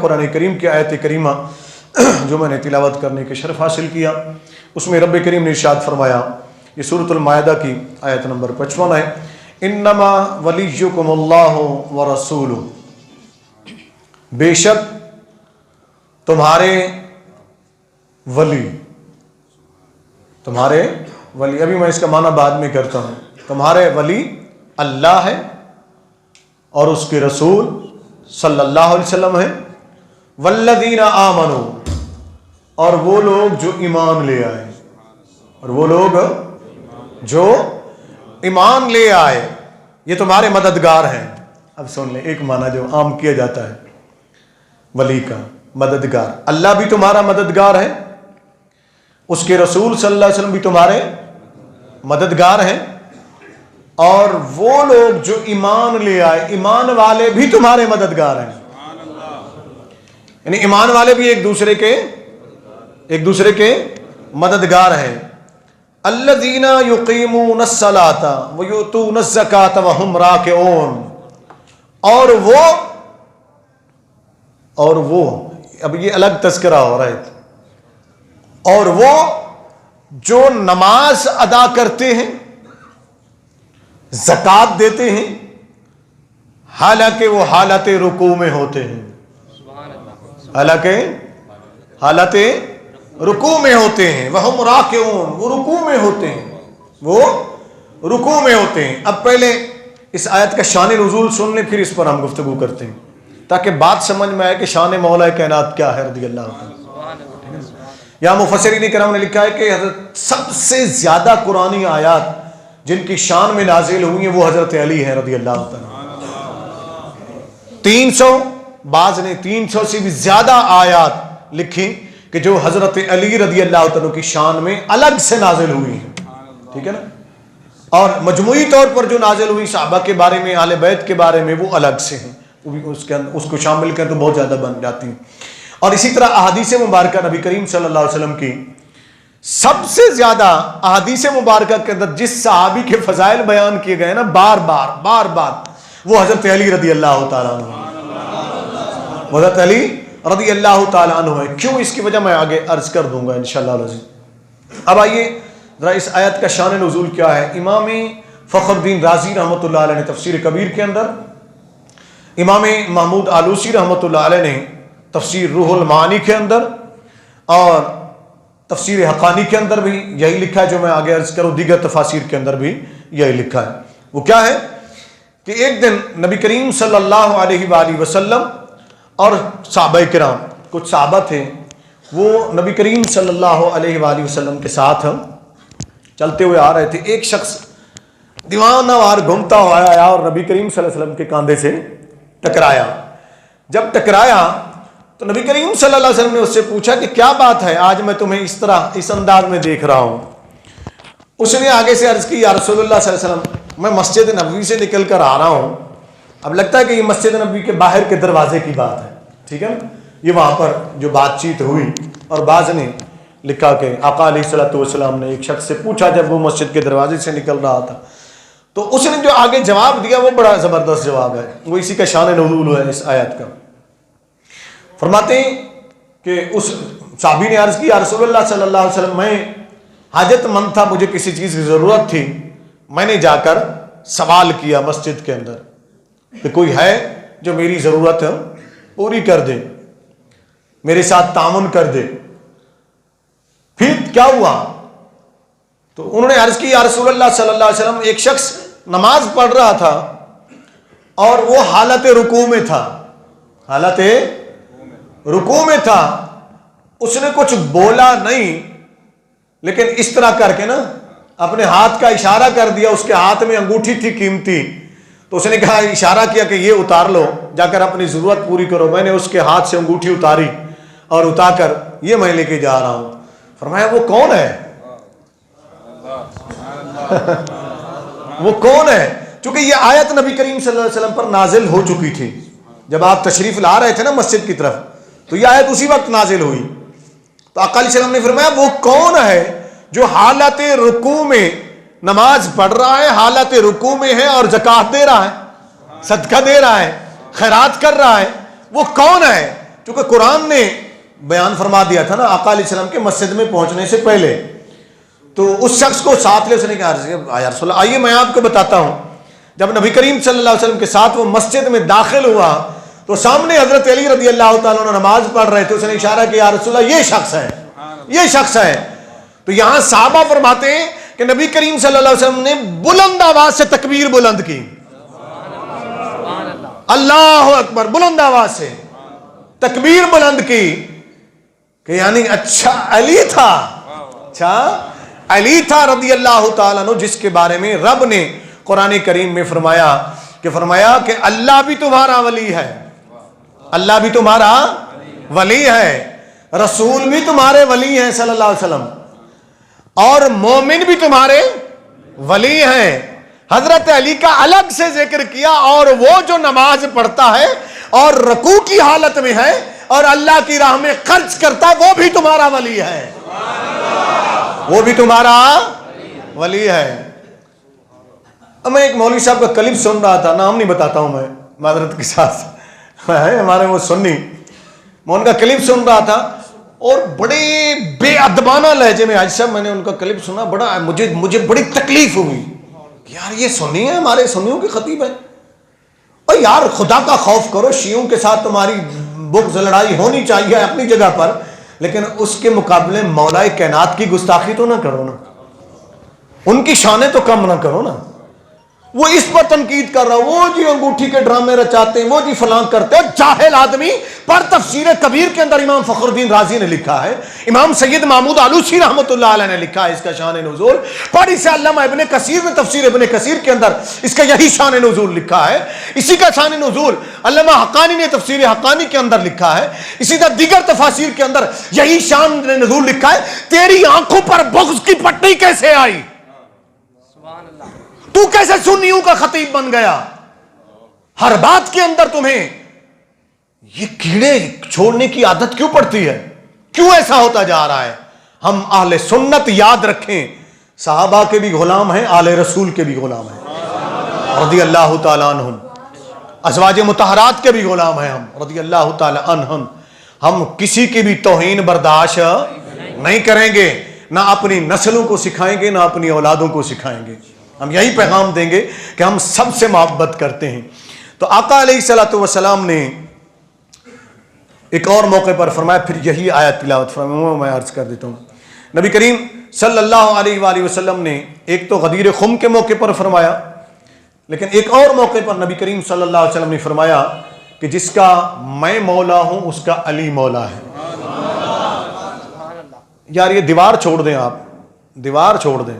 قرآن کریم کی آیت کریمہ جو میں نے تلاوت کرنے کے شرف حاصل کیا، اس میں رب کریم نے ارشاد فرمایا، یہ سورۃ المائدہ کی آیت نمبر 55 ہے، انما ولیکم اللہ ورسولہ، بے شک تمہارے ولی، ابھی میں اس کا معنی بعد میں کرتا ہوں، تمہارے ولی اللہ ہے اور اس کے رسول صلی اللہ علیہ وسلم ہے، والذین آمنوا، اور وہ لوگ جو ایمان لے آئے، یہ تمہارے مددگار ہیں۔ اب سن لیں ایک معنی جو عام کیا جاتا ہے ولی کا، مددگار، اللہ بھی تمہارا مددگار ہے، اس کے رسول صلی اللہ علیہ وسلم بھی تمہارے مددگار ہیں، اور وہ لوگ جو ایمان لے آئے، ایمان والے بھی تمہارے مددگار ہیں، یعنی ایمان والے بھی ایک دوسرے کے مددگار ہیں۔ الذین یقیمون الصلاۃ ویؤتون الزکاۃ وہم راکعون، اور وہ اب یہ الگ تذکرہ ہو رہا ہے، اور وہ جو نماز ادا کرتے ہیں، زکوٰۃ دیتے ہیں، حالانکہ وہ حالت رکوع میں ہوتے ہیں، وہم راکعون، وہ رکوع میں ہوتے ہیں، اب پہلے اس آیت کا شان نزول سن لیں، پھر اس پر ہم گفتگو کرتے ہیں تاکہ بات سمجھ میں آئے کہ شان مولا کائنات کیا ہے رضی اللہ عنہ۔ یا مفسرین کرام نے لکھا ہے کہ حضرت سب سے زیادہ قرآنی آیات جن کی شان میں نازل ہوئی ہیں وہ حضرت علی ہیں رضی اللہ عنہ، 300، بعض نے 300 سے بھی زیادہ آیات لکھی کہ جو حضرت علی رضی اللہ عنہ کی شان میں الگ سے نازل ہوئی ہیں، ٹھیک ہے نا، اور مجموعی طور پر جو نازل ہوئی صحابہ کے بارے میں، اہل بیت کے بارے میں، وہ الگ سے ہیں، اس کو شامل کریں تو بہت زیادہ بن جاتی ہیں۔ اور اسی طرح احادیث مبارکہ نبی کریم صلی اللہ علیہ وسلم کی سب سے زیادہ احادیث مبارکہ کے اندر جس صحابی کے فضائل بیان کیے گئے نا بار بار وہ حضرت علی رضی اللہ تعالیٰ عنہ، حضرت علی رضی اللہ تعالیٰ عنہ ہے۔ کیوں؟ اس کی وجہ میں آگے عرض کر دوں گا انشاءاللہ العزیز۔ اب آئیے ذرا اس آیت کا شان نزول کیا ہے۔ امام فخر الدین رازی رحمۃ اللہ علیہ نے تفسیر کبیر کے اندر، امام محمود آلوسی رحمۃ اللہ علیہ نے تفسیر روح المعانی کے اندر، اور تفسیر حقانی کے اندر بھی یہی لکھا ہے جو میں آگے عرض کروں، دیگر تفاسیر کے اندر بھی یہی لکھا ہے۔ وہ کیا ہے کہ ایک دن نبی کریم صلی اللہ علیہ وآلہ وسلم اور صحابہ کرام، کچھ صحابہ تھے وہ نبی کریم صلی اللہ علیہ وآلہ وسلم کے ساتھ چلتے ہوئے آ رہے تھے، ایک شخص دیوانہ وار گھومتا ہوا آیا اور نبی کریم صلی اللہ علیہ وسلم کے کاندھے سے ٹکرایا۔ جب ٹکرایا تو نبی کریم صلی اللہ علیہ وسلم نے اس سے پوچھا کہ کیا بات ہے، آج میں تمہیں اس انداز میں دیکھ رہا ہوں۔ اس نے آگے سے عرض کی، یا رسول اللہ صلی اللہ علیہ وسلم، میں مسجد نبوی سے نکل کر آ رہا ہوں، اب لگتا ہے کہ یہ مسجد نبوی کے باہر کے دروازے کی بات ہے، ٹھیک ہے نا، یہ وہاں پر جو بات چیت ہوئی، اور بعض نے لکھا کہ آقا علیہ الصلوۃ والسلام نے ایک شخص سے پوچھا جب وہ مسجد کے دروازے سے نکل رہا تھا، تو اس نے جو آگے جواب دیا وہ بڑا زبردست جواب ہے، وہ اسی کا شان نزول ہے اس آیت کا۔ فرماتے ہیں کہ اس صحابی نے عرض کی، یا رسول اللہ صلی اللہ علیہ وسلم، میں حاجت مند تھا، مجھے کسی چیز کی ضرورت تھی، میں نے جا کر سوال کیا مسجد کے اندر کہ کوئی ہے جو میری ضرورت پوری کر دے، میرے ساتھ تعاون کر دے۔ پھر کیا ہوا؟ تو انہوں نے عرض کی، یا رسول اللہ صلی اللہ علیہ وسلم، ایک شخص نماز پڑھ رہا تھا اور وہ حالت رکوع میں تھا، اس نے کچھ بولا نہیں، لیکن اس طرح کر کے نا اپنے ہاتھ کا اشارہ کر دیا، اس کے ہاتھ میں انگوٹھی تھی قیمتی، تو اس نے کہا، اشارہ کیا کہ یہ اتار لو، جا کر اپنی ضرورت پوری کرو۔ میں نے اس کے ہاتھ سے انگوٹھی اتاری اور اتار کر یہ میں لے کے جا رہا ہوں۔ فرمایا وہ کون ہے؟ وہ کون ہے؟ چونکہ یہ آیت نبی کریم صلی اللہ علیہ وسلم پر نازل ہو چکی تھی، جب آپ تشریف لا رہے تھے نا مسجد کی طرف، تو یہ آیت اسی وقت نازل ہوئی۔ تو آقا علیہ السلام نے فرمایا وہ کون ہے جو حالت رکوع میں نماز پڑھ رہا ہے، حالت رکوع میں ہے اور زکوٰۃ دے رہا ہے، صدقہ دے رہا ہے، خیرات کر رہا ہے، وہ کون ہے؟ چونکہ قرآن نے بیان فرما دیا تھا نا آقا علیہ السلام کے مسجد میں پہنچنے سے پہلے، تو اس شخص کو ساتھ لے، اس نے کہا یا رسول اللہ آئیے میں آپ کو بتاتا ہوں. جب نبی کریم صلی اللہ علیہ وسلم کے ساتھ وہ مسجد میں داخل ہوا تو سامنے حضرت علی رضی اللہ تعالیٰ عنہ نماز پڑھ رہے تھے. اس نے اشارہ کیا، یا رسول اللہ یہ شخص ہے، یہ شخص ہے. تو یہاں صحابہ فرماتے ہیں کہ نبی کریم صلی اللہ علیہ وسلم نے بلند آواز سے تکبیر بلند کی، اللہ اکبر، بلند آواز سے تکبیر بلند کی کہ یعنی اچھا علی تھا، اچھا علی تھا رضی اللہ تعالیٰ عنہ، جس کے بارے میں رب نے قرآن کریم میں فرمایا کہ اللہ بھی تمہارا ولی ہے، اللہ بھی تمہارا ولی ہے، رسول بھی تمہارے ولی ہیں صلی اللہ علیہ وسلم، اور مومن بھی تمہارے ولی ہیں. حضرت علی کا الگ سے ذکر کیا، اور وہ جو نماز پڑھتا ہے اور رکوع کی حالت میں ہے اور اللہ کی راہ میں خرچ کرتا ہے، وہ بھی تمہارا ولی ہے، وہ بھی تمہارا ولی ہے. اب میں ایک مولوی صاحب کا کلپ سن رہا تھا، نام نہیں بتاتا ہوں میں معذرت کے ساتھ، ہمارے وہ سنی، میں ان کا کلپ سن رہا تھا اور بڑے بے ادبانہ لہجے میں، حاجی صاحب میں نے ان کا کلپ سنا، بڑا مجھے بڑی تکلیف ہوئی. یار یہ سنی ہے، ہمارے سنیوں کے خطیب ہیں، اور یار خدا کا خوف کرو، شیعوں کے ساتھ تمہاری بغض لڑائی ہونی چاہیے اپنی جگہ پر، لیکن اس کے مقابلے مولا کائنات کی گستاخی تو نہ کرو نا، ان کی شانیں تو کم نہ کرو نا. وہ اس پر تنقید کر رہا، وہ جی انگوٹھی کے ڈرامے رچاتے ہیں، وہ جی فلان کرتے ہیں. جاہل آدمی پر تفسیر کبیر کے اندر امام فخر الدین رازی نے لکھا ہے، امام سید محمود آلوسی رحمۃ اللہ علیہ نے لکھا ہے اس کا شان نزول. پڑھ اسے علامہ ابن کثیر نے تفسیر ابن کثیر کے اندر اس کا یہی شان نزول لکھا ہے. اسی کا شان نزول علامہ حقانی نے تفسیر حقانی کے اندر لکھا ہے. اسی طرح دیگر تفاسیر کے اندر یہی شان نزول لکھا ہے. تیری آنکھوں پر بغض کی پٹی کیسے آئی؟ تو کیسے سنیوں کا خطیب بن گیا؟ ہر بات کے اندر تمہیں یہ کیڑے چھوڑنے کی عادت کیوں پڑتی ہے؟ کیوں ایسا ہوتا جا رہا ہے؟ ہم اہل سنت یاد رکھیں، صحابہ کے بھی غلام ہیں، آل رسول کے بھی غلام ہیں رضی اللہ تعالیٰ عنہم، ازواج مطہرات کے بھی غلام ہیں ہم رضی اللہ تعالیٰ عنہم. ہم کسی کی بھی توہین برداشت نہیں کریں گے، نہ اپنی نسلوں کو سکھائیں گے، نہ اپنی اولادوں کو سکھائیں گے. ہم یہی پیغام دیں گے کہ ہم سب سے محبت کرتے ہیں. تو آقا علیہ الصلوۃ والسلام نے ایک اور موقع پر فرمایا، پھر یہی آیت تلاوت فرمایا، میں عرض کر دیتا ہوں. نبی کریم صلی اللہ علیہ وآلہ وسلم نے ایک تو غدیر خم کے موقع پر فرمایا، لیکن ایک اور موقع پر نبی کریم صلی اللہ علیہ وسلم نے فرمایا کہ جس کا میں مولا ہوں اس کا علی مولا ہے. یار یہ دیوار چھوڑ دیں، آپ دیوار چھوڑ دیں،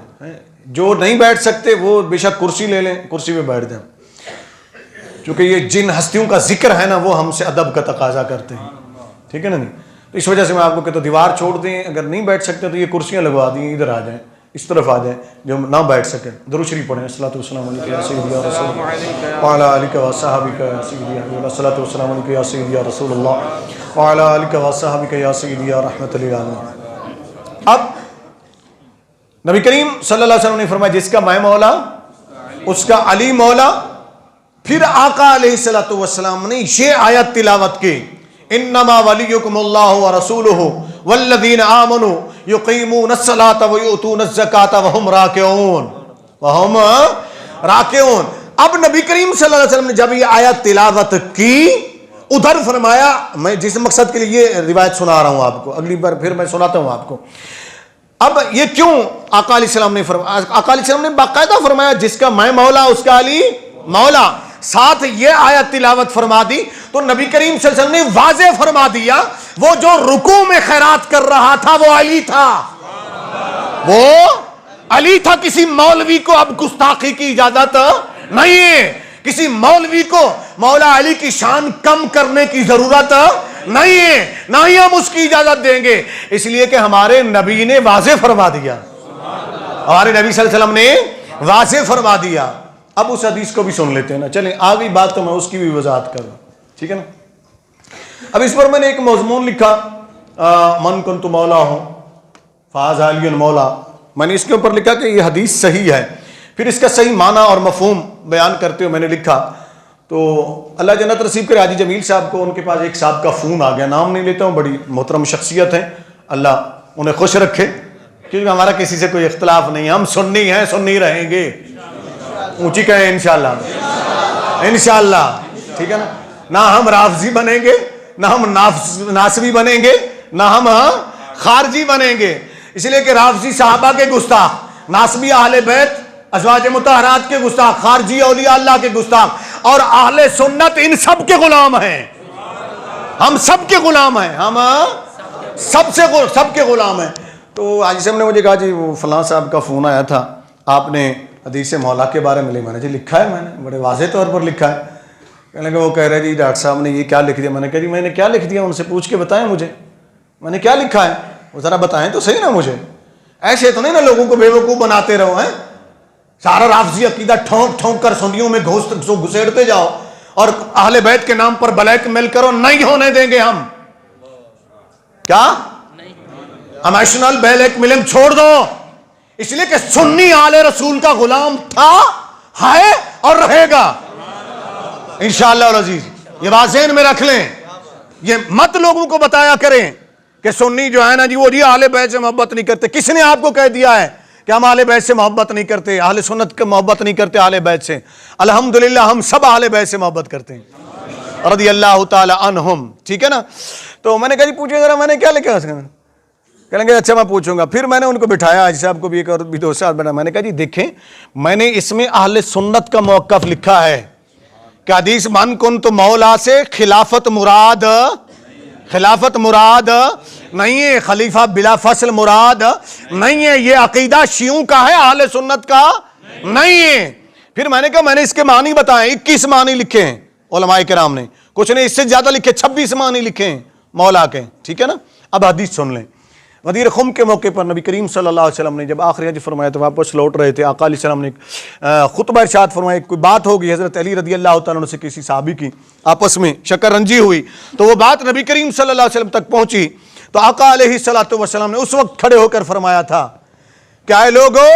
جو نہیں بیٹھ سکتے وہ بے شک کرسی لے لیں، کرسی پہ بیٹھ جائیں، چونکہ یہ جن ہستیوں کا ذکر ہے نا وہ ہم سے ادب کا تقاضا کرتے ہیں، ٹھیک ہے نا. نہیں تو اس وجہ سے میں آپ کو کہتا ہوں دیوار چھوڑ دیں، اگر نہیں بیٹھ سکتے تو یہ کرسیاں لگوا دیں، ادھر آ جائیں، اس طرف آ جائیں جو نہ بیٹھ سکیں. درود شریف پڑھیں، الصلاۃ والسلام علیک یا سیدی یا رسول اللہ وعلی آلک وصحبک یا سیدی، الصلاۃ والسلام علیک یا سیدی یا رسول اللہ وعلی آلک وصحبک یا سیدی یا رحمت للعالمین. اب نبی کریم صلی اللہ علیہ وسلم نے فرمایا جس کا میں مولا اس کا علی مولا. پھر آقا علیہ الصلوۃ والسلام نے یہ آیت تلاوت کی، انما ولیکم اللہ ورسولہ والذین آمنوا یقیمون الصلاۃ ویؤتون الزکاۃ وہم راکعون وہم راکعون. اب نبی کریم صلی اللہ علیہ وسلم نے جب یہ آیت تلاوت کی، ادھر فرمایا، میں جس مقصد کے لیے یہ روایت سنا رہا ہوں آپ کو، اگلی بار پھر میں سناتا ہوں آپ کو. اب یہ کیوں آقا علیہ السلام نے فرمایا؟ آقا علیہ السلام نے باقاعدہ فرمایا جس کا میں مولا اس کا علی مولا، ساتھ یہ آیت تلاوت فرما دی. تو نبی کریم صلی اللہ علیہ وسلم نے واضح فرما دیا وہ جو رکوع میں خیرات کر رہا تھا وہ علی تھا، وہ علی تھا. کسی مولوی کو اب گستاخی کی اجازت نہیں ہے، کسی مولوی کو مولا علی کی شان کم کرنے کی ضرورت نہیں ہے، نہ ہی ہم اس کی اجازت دیں گے، اس لیے کہ ہمارے نبی نے واضح فرما دیا، ہمارے نبی صلی اللہ علیہ وسلم نے واضح فرما دیا. اب اس حدیث کو بھی سن لیتے ہیں نا. چلیں آگئی بات تو میں اس کی بھی وضاحت کر رہا ہوں، ٹھیک ہے نا. اب اس پر میں نے ایک مضمون لکھا، من کنت مولا ہوں فہذا علی مولا. میں نے اس کے اوپر لکھا کہ یہ حدیث صحیح ہے. پھر اس کا صحیح معنی اور مفہوم بیان کرتے ہوئے میں نے لکھا، تو اللہ جنت نصیب کرے حاجی جمیل صاحب کو، ان کے پاس ایک صاحب کا فون آ گیا، نام نہیں لیتا ہوں، بڑی محترم شخصیت ہیں، اللہ انہیں خوش رکھے، کیونکہ ہمارا کسی سے کوئی اختلاف نہیں، ہم سنی ہیں، سنی رہیں گے، اونچی کہیں انشاءاللہ، انشاءاللہ، ٹھیک ہے نا، نہ ہم رافضی بنیں گے، نہ ہم ناصبی بنیں گے، نہ ہم خارجی بنیں گے، اس لیے کہ رافضی صحابہ کے گستاخ، ناصبی اہل بیت ازواج مطہرات کے گستاخ، خارجی اولیاء اللہ کے گستاخ، اور اہل سنت ان سب کے غلام ہیں، ہم سب کے غلام ہیں، ہم سب کے غلام ہیں۔ تو حاجی صاحب نے مجھے کہا جی وہ فلاں صاحب کا فون آیا تھا، آپ نے حدیث مولا کے بارے میں میں نے جی لکھا ہے، میں نے بڑے واضح طور پر لکھا ہے۔ کہنے لگے وہ کہہ رہے جی ڈاکٹر صاحب نے یہ کیا لکھ دیا؟ میں نے کہا جی میں نے کیا لکھ دیا، ان سے پوچھ کے بتائیں مجھے، میں نے کیا لکھا ہے، وہ ذرا بتائیں تو صحیح نا مجھے، ایسے تو نہیں نا لوگوں کو بیوقوف بناتے رہو ہیں، سارا رافضی عقیدہ ٹھونک ٹھونک کر سنیوں میں گھسیڑتے جاؤ اور اہل بیت کے نام پر بلیک میل کرو، نہیں ہونے دیں گے ہم، کیا ایموشنل بلیک میلنگ چھوڑ دو، اس لیے کہ سنی آل رسول کا غلام تھا، ہے اور رہے گا انشاءاللہ العزیز، یہ بات ذہن میں رکھ لیں، یہ مت لوگوں کو بتایا کریں کہ سنی جو ہے نا جی وہ جی اہل بیت سے محبت نہیں کرتے، کس نے آپ کو کہہ دیا ہے کہ ہم اہل بیت سے محبت نہیں کرتے، اہل سنت کی محبت نہیں کرتے اہل بیت سے؟ الحمدللہ ہم سب اہل بیت سے محبت کرتے ہیں رضی اللہ تعالی عنہم، ٹھیک ہے نا۔ تو میں نے کہا جی پوچھیں ذرا میں نے کیا لکھا ہے، کہیں گے اچھا میں پوچھوں گا۔ پھر میں نے ان کو بٹھایا، حاجی صاحب کو بھی ایک اور بھی دو ساتھ بیٹھا، میں نے کہا جی دیکھیں میں نے اس میں اہل سنت کا موقف لکھا ہے کہ حدیث من کنت مولا سے خلافت مراد نہیں ہے، خلیفہ بلا فصل مراد نہیں ہے، یہ عقیدہ شیعوں کا ہے، اہل سنت کا نہیں ہے۔ پھر میں نے کہا میں نے اس کے معنی بتائیں، 21 معنی لکھے ہیں علماء کرام نے، کچھ نے اس سے زیادہ لکھے، 26 معنی لکھے ہیں مولا کے، ٹھیک ہے نا۔ اب حدیث سن لیں، غدیر خم کے موقع پر نبی کریم صلی اللہ علیہ وسلم نے جب آخری حج فرمایا تو واپس لوٹ رہے تھے، آقا علیہ السلام نے خطبہ ارشاد فرمایا، کوئی بات ہو گئی حضرت علی رضی اللہ تعالیٰ عنہ سے کسی صحابی کی، آپس میں شکر رنجی ہوئی، تو وہ بات نبی کریم صلی اللہ علیہ وسلم تک پہنچی، تو آقا علیہ السلام نے اس وقت کھڑے ہو کر فرمایا تھا کہ اے لوگو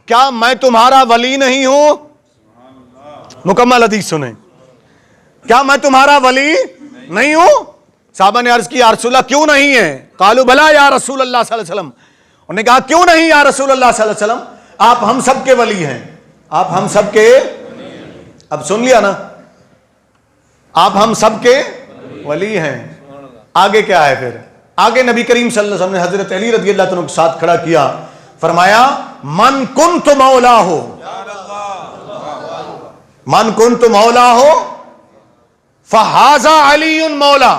کیا میں تمہارا ولی نہیں ہوں؟ مکمل حدیث سنیں، کیا میں تمہارا ولی نہیں ہوں؟ صحابہ نے عرض کی یا رسول اللہ کیوں نہیں ہے؟ قالوا بلا یا رسول اللہ صلی اللہ علیہ وسلم، انہوں نے کہا کیوں نہیں یا رسول اللہ صلی اللہ علیہ وسلم، آپ ہم سب کے ولی ہیں، آپ ہم سب کے، اب سن لیا نا، آپ ہم سب کے ولی ہیں۔ آگے کیا ہے پھر؟ آگے نبی کریم صلی اللہ علیہ وسلم نے حضرت علی رضی اللہ عنہ کے ساتھ کھڑا کیا، فرمایا من کنت مولا ہو، من کنت مولا ہو فہذا علی مولا،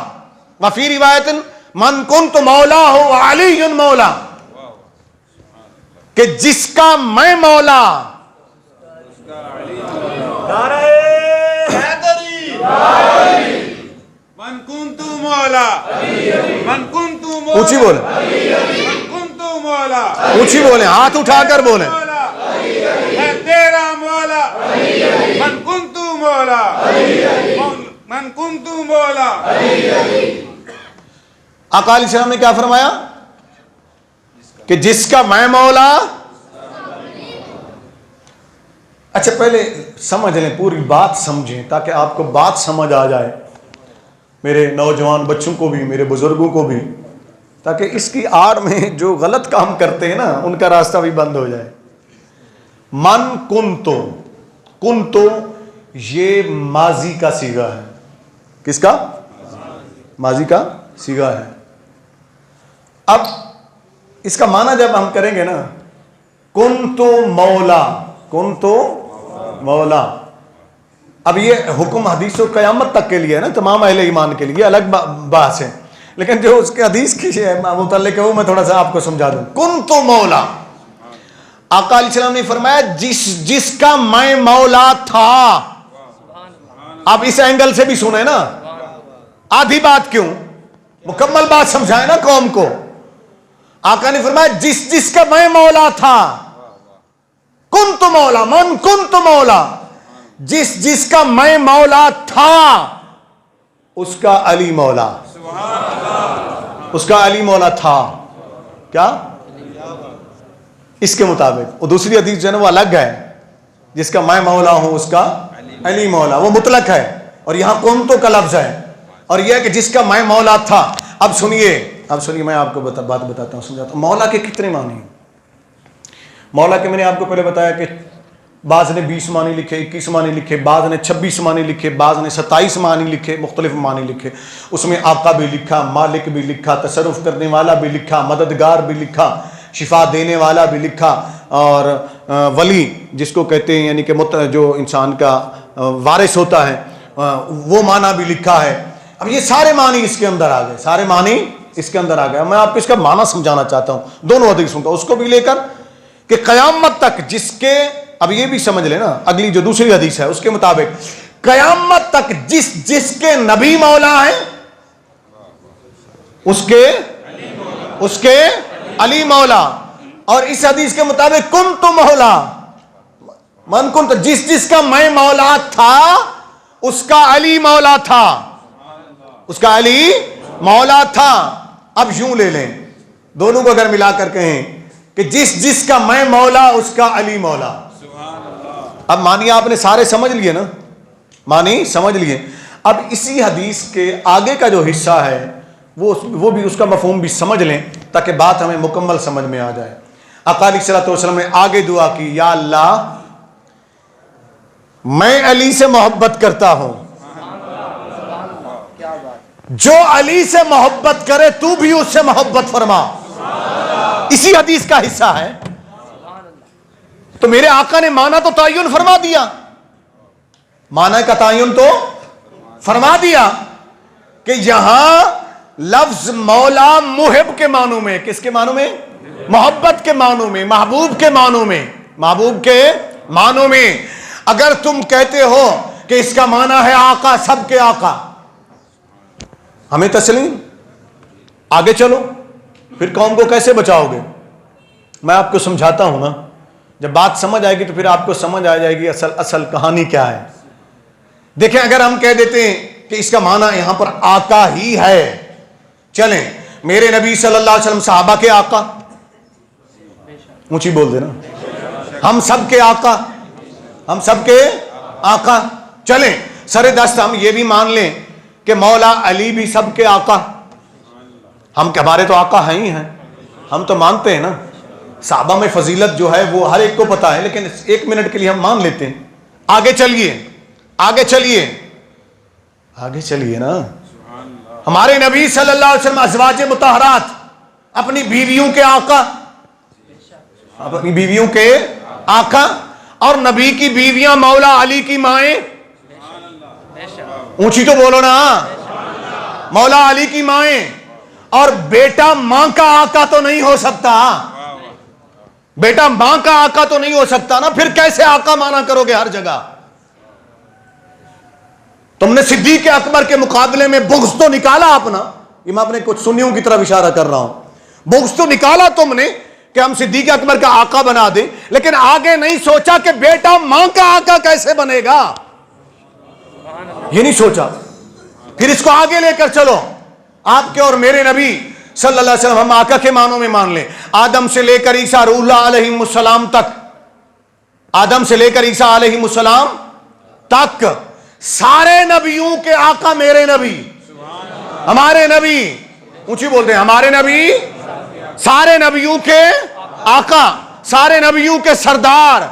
وفی روایت من کنت مولا ہو علی مولا، کہ جس کا میں مولا، من کنت مولا، من کنت مولا، اونچی بولیں، من کنت مولا، اونچی بولیں، ہاتھ اٹھا کر بولیں، ہے تیرا مولا، من کنت مولا، من کنت مولا۔ آقا علیہ السلام نے کیا فرمایا کہ جس کا میں مولا۔ اچھا پہلے سمجھ لیں، پوری بات سمجھیں تاکہ آپ کو بات سمجھ آ جائے، میرے نوجوان بچوں کو بھی، میرے بزرگوں کو بھی، تاکہ اس کی آڑ میں جو غلط کام کرتے ہیں نا ان کا راستہ بھی بند ہو جائے۔ من کنتو یہ ماضی کا صیغہ ہے، کس کا؟ ماضی کا صیغہ ہے۔ اب اس کا معنی جب ہم کریں گے نا، کنتو مولا، کنتو مولا، اب یہ حکم حدیث و قیامت تک کے لیے ہے نا، تمام اہل ایمان کے لیے، الگ بحث ہے، لیکن جو اس کے حدیث کی متعلق ہے وہ میں تھوڑا سا آپ کو سمجھا دوں۔ کنتو مولا، آقا علیہ السلام نے فرمایا جس کا میں مولا تھا۔ آپ اس اینگل سے بھی سنیں نا، آدھی بات کیوں، مکمل بات سمجھائیں نا قوم کو۔ آقا نے فرمایا جس کا میں مولا تھا، کنت مولا، من کنت مولا، جس کا میں مولا تھا اس کا علی مولا، اس کا علی مولا تھا، کیا؟ اس کے مطابق، اور دوسری حدیث جو ہے وہ الگ ہے، جس کا میں مولا ہوں اس کا علی مولا، وہ مطلق ہے، اور یہاں کنتو کا لفظ ہے، اور یہ ہے کہ جس کا میں مولا تھا. اب سنیے میں آپ کو بات بتاتا ہوں، سمجھاتا ہوں. مولا کے کتنے معنی ہیں؟ مولا کے میں نے آپ کو پہلے بتایا کہ بعض نے 20 معنی لکھے، 21 معنی لکھے، بعض نے 26 معنی لکھے، بعض نے 27 معنی لکھے، مختلف معنی لکھے. اس میں آقا بھی لکھا، مالک بھی لکھا، تصرف کرنے والا بھی لکھا، مددگار بھی لکھا، شفا دینے والا بھی لکھا، اور ولی جس کو کہتے ہیں یعنی کہ جو انسان کا وارث ہوتا ہے وہ معنی بھی لکھا ہے. اب یہ سارے معنی اس کے اندر آ گئے، سارے معنی اس کے اندر آ گئے. میں آپ کو اس کا معنی سمجھانا چاہتا ہوں دونوں حدیثوں کا، اس کو بھی لے کر کہ قیامت تک جس کے، اب یہ بھی سمجھ لیں نا، اگلی جو دوسری حدیث ہے اس کے مطابق قیامت تک جس کے نبی مولا ہیں اس کے علی مولا. اور اس حدیث کے مطابق کنت مولا من کنت، جس کا میں مولا تھا اس کا علی مولا تھا، اس کا علی مولا تھا. اب یوں لے لیں دونوں کو اگر ملا کر کہیں کہ جس کا میں مولا اس کا علی مولا. اب معنی آپ نے سارے سمجھ لیے نا، معنی سمجھ لیے. اب اسی حدیث کے آگے کا جو حصہ ہے وہ بھی اس کا مفہوم بھی سمجھ لیں تاکہ بات ہمیں مکمل سمجھ میں آ جائے. آقا علیہ الصلوۃ والسلام نے آگے دعا کی، یا اللہ میں علی سے محبت کرتا ہوں، جو علی سے محبت کرے تو بھی اس سے محبت فرما. اسی حدیث کا حصہ ہے. تو میرے آقا نے مانا تو تعین فرما دیا، مانا کا تعین تو فرما دیا کہ یہاں لفظ مولا محب کے معنوں میں، کس کے معنوں میں؟ محبت کے معنوں میں، محبوب کے معنوں میں، محبوب کے معنوں میں. اگر تم کہتے ہو کہ اس کا معنی ہے آقا، سب کے آقا، ہمیں تسلیم، آگے چلو. پھر قوم کو کیسے بچاؤ گے؟ میں آپ کو سمجھاتا ہوں نا، جب بات سمجھ آئے گی تو پھر آپ کو سمجھ آ جائے گی اصل کہانی کیا ہے. دیکھیں اگر ہم کہہ دیتے ہیں کہ اس کا معنی یہاں پر آقا ہی ہے، چلیں میرے نبی صلی اللہ علیہ وسلم صحابہ کے آقا، اونچی بول دینا، ہم سب کے آقا، ہم سب کے آقا. چلیں سر دست ہم یہ بھی مان لیں کہ مولا علی بھی سب کے آقا، ہم ہمارے تو آقا ہیں ہی ہیں، ہم تو مانتے ہیں نا. صحابہ میں فضیلت جو ہے وہ ہر ایک کو پتا ہے، لیکن ایک منٹ کے لیے ہم مان لیتے ہیں. آگے چلیے، آگے چلیے، آگے چلیے نا. ہمارے نبی صلی اللہ علیہ وسلم ازواج مطہرات، اپنی بیویوں کے آقا، اپنی بیویوں کے آقا، اور نبی کی بیویاں مولا علی کی مائیں، اونچی تو بولو نا، مولا علی کی مائیں. اور بیٹا ماں کا آقا تو نہیں ہو سکتا، بیٹا ماں کا آقا تو نہیں ہو سکتا نا. پھر کیسے آقا مانا کرو گے ہر جگہ؟ تم نے صدیق اکبر کے مقابلے میں بغض تو نکالا اپنا، یہ میں اپنے کچھ سنیوں کی طرف اشارہ کر رہا ہوں، بغض تو نکالا تم نے کہ ہم صدیق اکبر کا آقا بنا دیں، لیکن آگے نہیں سوچا کہ بیٹا ماں کا آقا کیسے بنے گا، یہ نہیں سوچا. پھر اس کو آگے لے کر چلو. آپ کے اور میرے نبی صلی اللہ علیہ وسلم ہم آقا کے معنوں میں مان لیں. آدم سے لے کر عیسیٰ روح اللہ علیہ السلام تک، آدم سے لے کر عیسیٰ علیہ السلام تک سارے نبیوں کے آقا میرے نبی، ہمارے نبی، اونچی بولتے ہیں، ہمارے نبی سارے نبیوں کے آقا، سارے نبیوں کے سردار.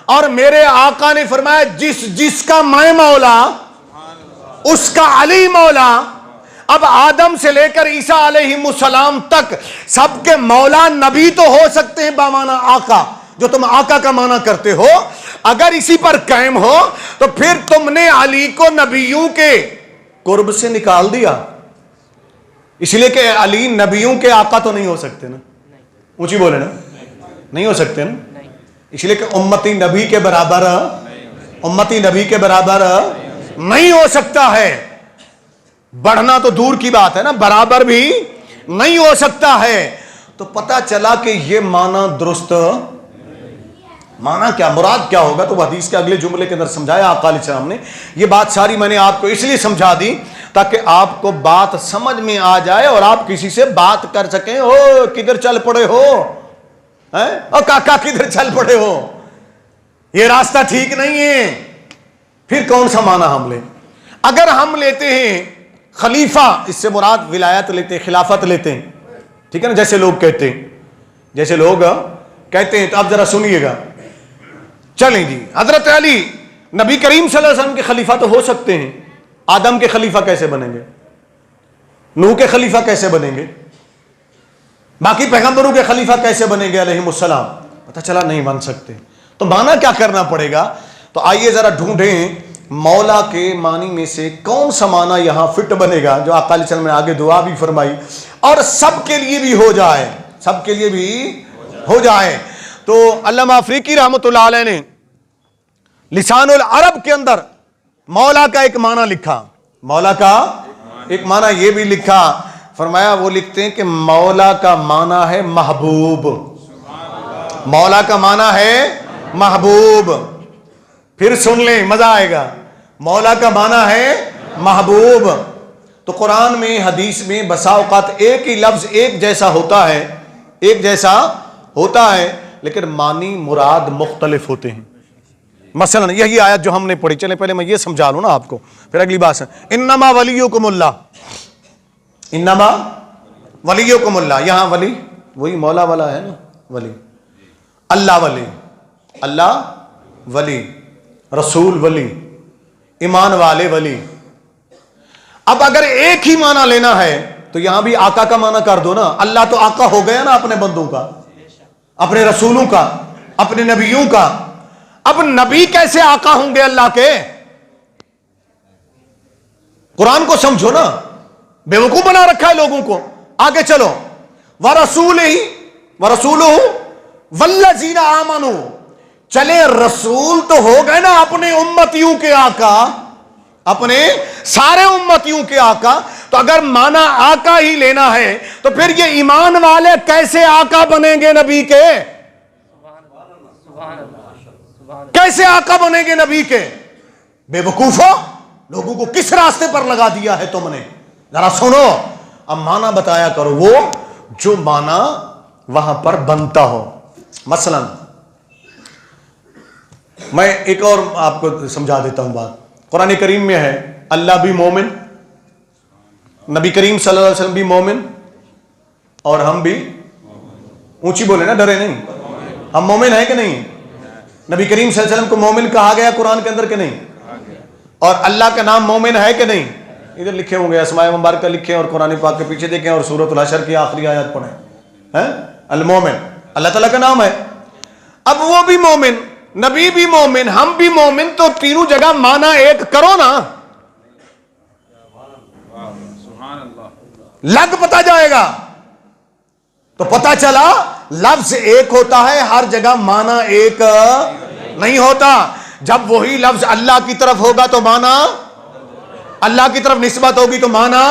اور میرے آقا نے فرمایا جس کا میں مولا اس کا علی مولا. اب آدم سے لے کر عیسیٰ علیہ السلام تک سب کے مولا نبی تو ہو سکتے ہیں بامعنی آقا، جو تم آقا کا معنی کرتے ہو. اگر اسی پر قائم ہو تو پھر تم نے علی کو نبیوں کے قرب سے نکال دیا، اس لیے کہ علی نبیوں کے آقا تو نہیں ہو سکتے نا، اونچی بولے نا، نہیں ہو سکتے نا، اس لیے کہ امتی نبی کے برابر، امتی نبی کے برابر نہیں ہو سکتا ہے. بڑھنا تو دور کی بات ہے نا، برابر بھی نہیں ہو سکتا ہے. تو پتا چلا کہ یہ معنی درست، معنی کیا، مراد کیا ہوگا؟ تو حدیث کے اگلے جملے کے اندر سمجھایا آقا علیہ السلام نے. یہ بات ساری میں نے آپ کو اس لیے سمجھا دی تاکہ آپ کو بات سمجھ میں آ جائے اور آپ کسی سے بات کر سکیں. او کدھر چل پڑے ہو، او کاکا کدھر چل پڑے ہو، یہ راستہ ٹھیک نہیں ہے. پھر کون سا معنی ہم لیں؟ اگر ہم لیتے ہیں خلیفہ، اس سے مراد ولایت لیتے ہیں، خلافت لیتے ہیں، ٹھیک ہے نا، جیسے لوگ کہتے ہیں تو آپ ذرا سنیے گا. چلیں جی، حضرت علی نبی کریم صلی اللہ علیہ وسلم کے خلیفہ تو ہو سکتے ہیں، آدم کے خلیفہ کیسے بنیں گے؟ نوح کے خلیفہ کیسے بنیں گے؟ باقی پیغمبروں کے خلیفہ کیسے بنیں گے علیہم السلام؟ پتہ چلا نہیں بن سکتے. تو معنی کیا کرنا پڑے گا؟ تو آئیے ذرا ڈھونڈیں مولا کے معنی میں سے کون سا معنی یہاں فٹ بنے گا، جو آقا علیہ السلام نے آگے دعا بھی فرمائی اور سب کے لیے بھی ہو جائے، سب کے لیے بھی ہو جائے. تو علامہ افریقی رحمۃ اللہ علیہ نے لسان العرب کے اندر مولا کا ایک معنی لکھا، مولا کا ایک معنی یہ بھی لکھا، فرمایا وہ لکھتے ہیں کہ مولا کا معنی ہے محبوب. مولا کا معنی ہے محبوب. پھر سن لیں مزہ آئے گا. مولا کا معنی ہے محبوب. تو قرآن میں حدیث میں بسا اوقات ایک ہی لفظ ایک جیسا ہوتا ہے، ایک جیسا ہوتا ہے، لیکن معنی مراد مختلف ہوتے ہیں. مثلا یہی آیت جو ہم نے پڑھی، چلے پہلے میں یہ سمجھا لوں نا آپ کو، پھر اگلی بات ہے انما ولیکم اللہ، انما ولیکم اللہ. یہاں ولی وہی مولا والا ہے نا، ولی اللہ، ولی اللہ، ولی رسول، ولی ایمان والے، ولی. اب اگر ایک ہی معنی لینا ہے تو یہاں بھی آقا کا معنی کر دو نا. اللہ تو آقا ہو گیا نا اپنے بندوں کا، اپنے رسولوں کا، اپنے نبیوں کا. اب نبی کیسے آقا ہوں گے اللہ کے؟ قرآن کو سمجھو نا، بیوقوف بنا رکھا ہے لوگوں کو. آگے چلو، وَرَسُولُهُ وَالَّذِينَ آمَنُوا. چلے رسول تو ہو گئے نا اپنے امتیوں کے آقا، اپنے سارے امتیوں کے آقا. تو اگر معنی آقا ہی لینا ہے تو پھر یہ ایمان والے کیسے آقا بنیں گے نبی کے؟ کیسے آقا بنیں گے نبی کے؟ بے وقوفو، لوگوں کو کس راستے پر لگا دیا ہے تم نے؟ ذرا سنو، اب معنی بتایا کرو وہ جو معنی وہاں پر بنتا ہو. مثلا میں ایک اور آپ کو سمجھا دیتا ہوں بات. قرآن کریم میں ہے اللہ بھی مومن، نبی کریم صلی اللہ علیہ وسلم بھی مومن، اور ہم بھی، اونچی بولے نا، ڈرے نہیں، ہم مومن ہیں کہ نہیں؟ نبی کریم صلی اللہ علیہ وسلم کو مومن کہا گیا قرآن کے اندر کہ نہیں؟ اور اللہ کا نام مومن ہے کہ نہیں؟ ادھر لکھے ہوں گے، اسماء مبارکہ لکھیں اور قرآن پاک کے پیچھے دیکھیں اور سورۃ الحشر کی آخری آیات پڑھیں. المومن اللہ تعالیٰ کا نام ہے. اب وہ بھی مومن، نبی بھی مومن، ہم بھی مومن، تو تینوں جگہ معنی ایک کرو نا، لگ پتا جائے گا. تو پتا چلا لفظ ایک ہوتا ہے ہر جگہ، معنی ایک نہیں ہوتا. جب وہی لفظ اللہ کی طرف ہوگا تو معنی، اللہ کی طرف نسبت ہوگی تو معنی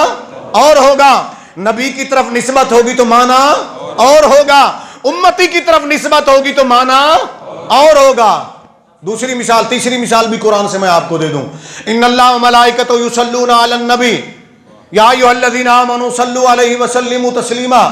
اور ہوگا، نبی کی طرف نسبت ہوگی تو معنی اور ہوگا، امتی کی طرف نسبت ہوگی تو معنی اور ہوگا. دوسری مثال، تیسری مثال بھی قرآن سے میں آپ کو دے دوں. ان اللہ و ملائکتہ یصلون علی النبی یا ایھا الذین آمنوا صلوا علیہ وسلموا تسلیما.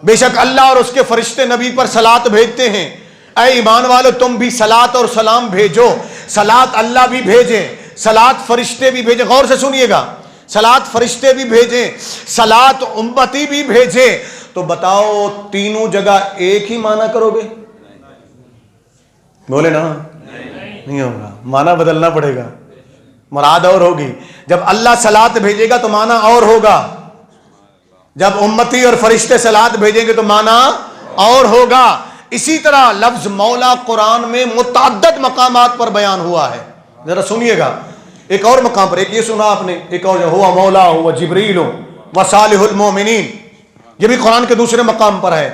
بے شک اللہ اور اس کے فرشتے نبی پر صلاۃ بھیجتے ہیں. اے ایمان والو تم بھی صلاۃ اور سلام بھیجو. صلاۃ اللہ بھی بھیجے، صلاۃ فرشتے بھی بھیجے. غور سے سنیے گا، صلاۃ فرشتے بھی بھیجے، صلاۃ امتی بھی بھیجے. تو بتاؤ تینوں جگہ ایک ہی معنی کرو گے؟ بولے نا، نہیں ہوگا، معنی بدلنا پڑے گا، مراد اور ہوگی. جب اللہ صلاۃ بھیجے گا تو معنی اور ہوگا، جب امتی اور فرشتے صلاۃ بھیجیں گے تو معنی اور ہوگا. اسی طرح لفظ مولا قرآن میں متعدد مقامات پر بیان ہوا ہے. ذرا سنیے گا، ایک اور مقام پر، ایک یہ سنا آپ نے، ایک اور ہوا مولا ہوا جبریل و صالح المومنین، یہ بھی قرآن کے دوسرے مقام پر ہے.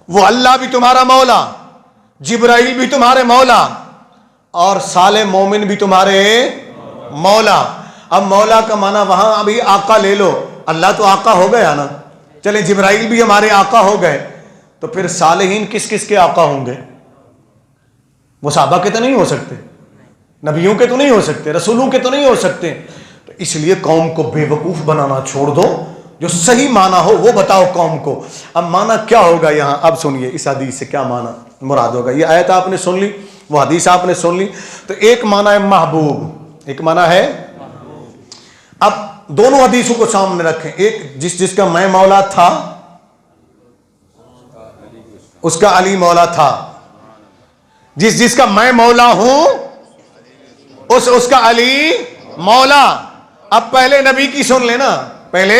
وہ اللہ بھی تمہارا مولا، جبرائیل بھی تمہارے مولا، اور صالح مومن بھی تمہارے مولا. اب مولا کا معنی وہاں ابھی آقا لے لو، اللہ تو آقا ہو گیا نا، چلے جبرائیل بھی ہمارے آقا ہو گئے، تو پھر صالحین کس کس کے آقا ہوں گے؟ وہ صحابہ کے تو نہیں ہو سکتے، نبیوں کے تو نہیں ہو سکتے، رسولوں کے تو نہیں ہو سکتے. تو اس لیے قوم کو بے وقوف بنانا چھوڑ دو، جو صحیح معنی ہو وہ بتاؤ قوم کو. اب معنی کیا ہوگا یہاں؟ اب سنیے اس حدیث سے کیا معنی مراد ہوگا. یہ آیت آپ نے سن لی، وہ حدیث آپ نے سن لی. تو ایک معنی ہے محبوب, ایک معنی ہے. اب دونوں حدیثوں کو سامنے رکھیں. ایک جس کا میں مولا تھا اس کا علی مولا تھا, جس کا میں مولا ہوں اس کا علی مولا. اب پہلے نبی کی سن لیں نا, پہلے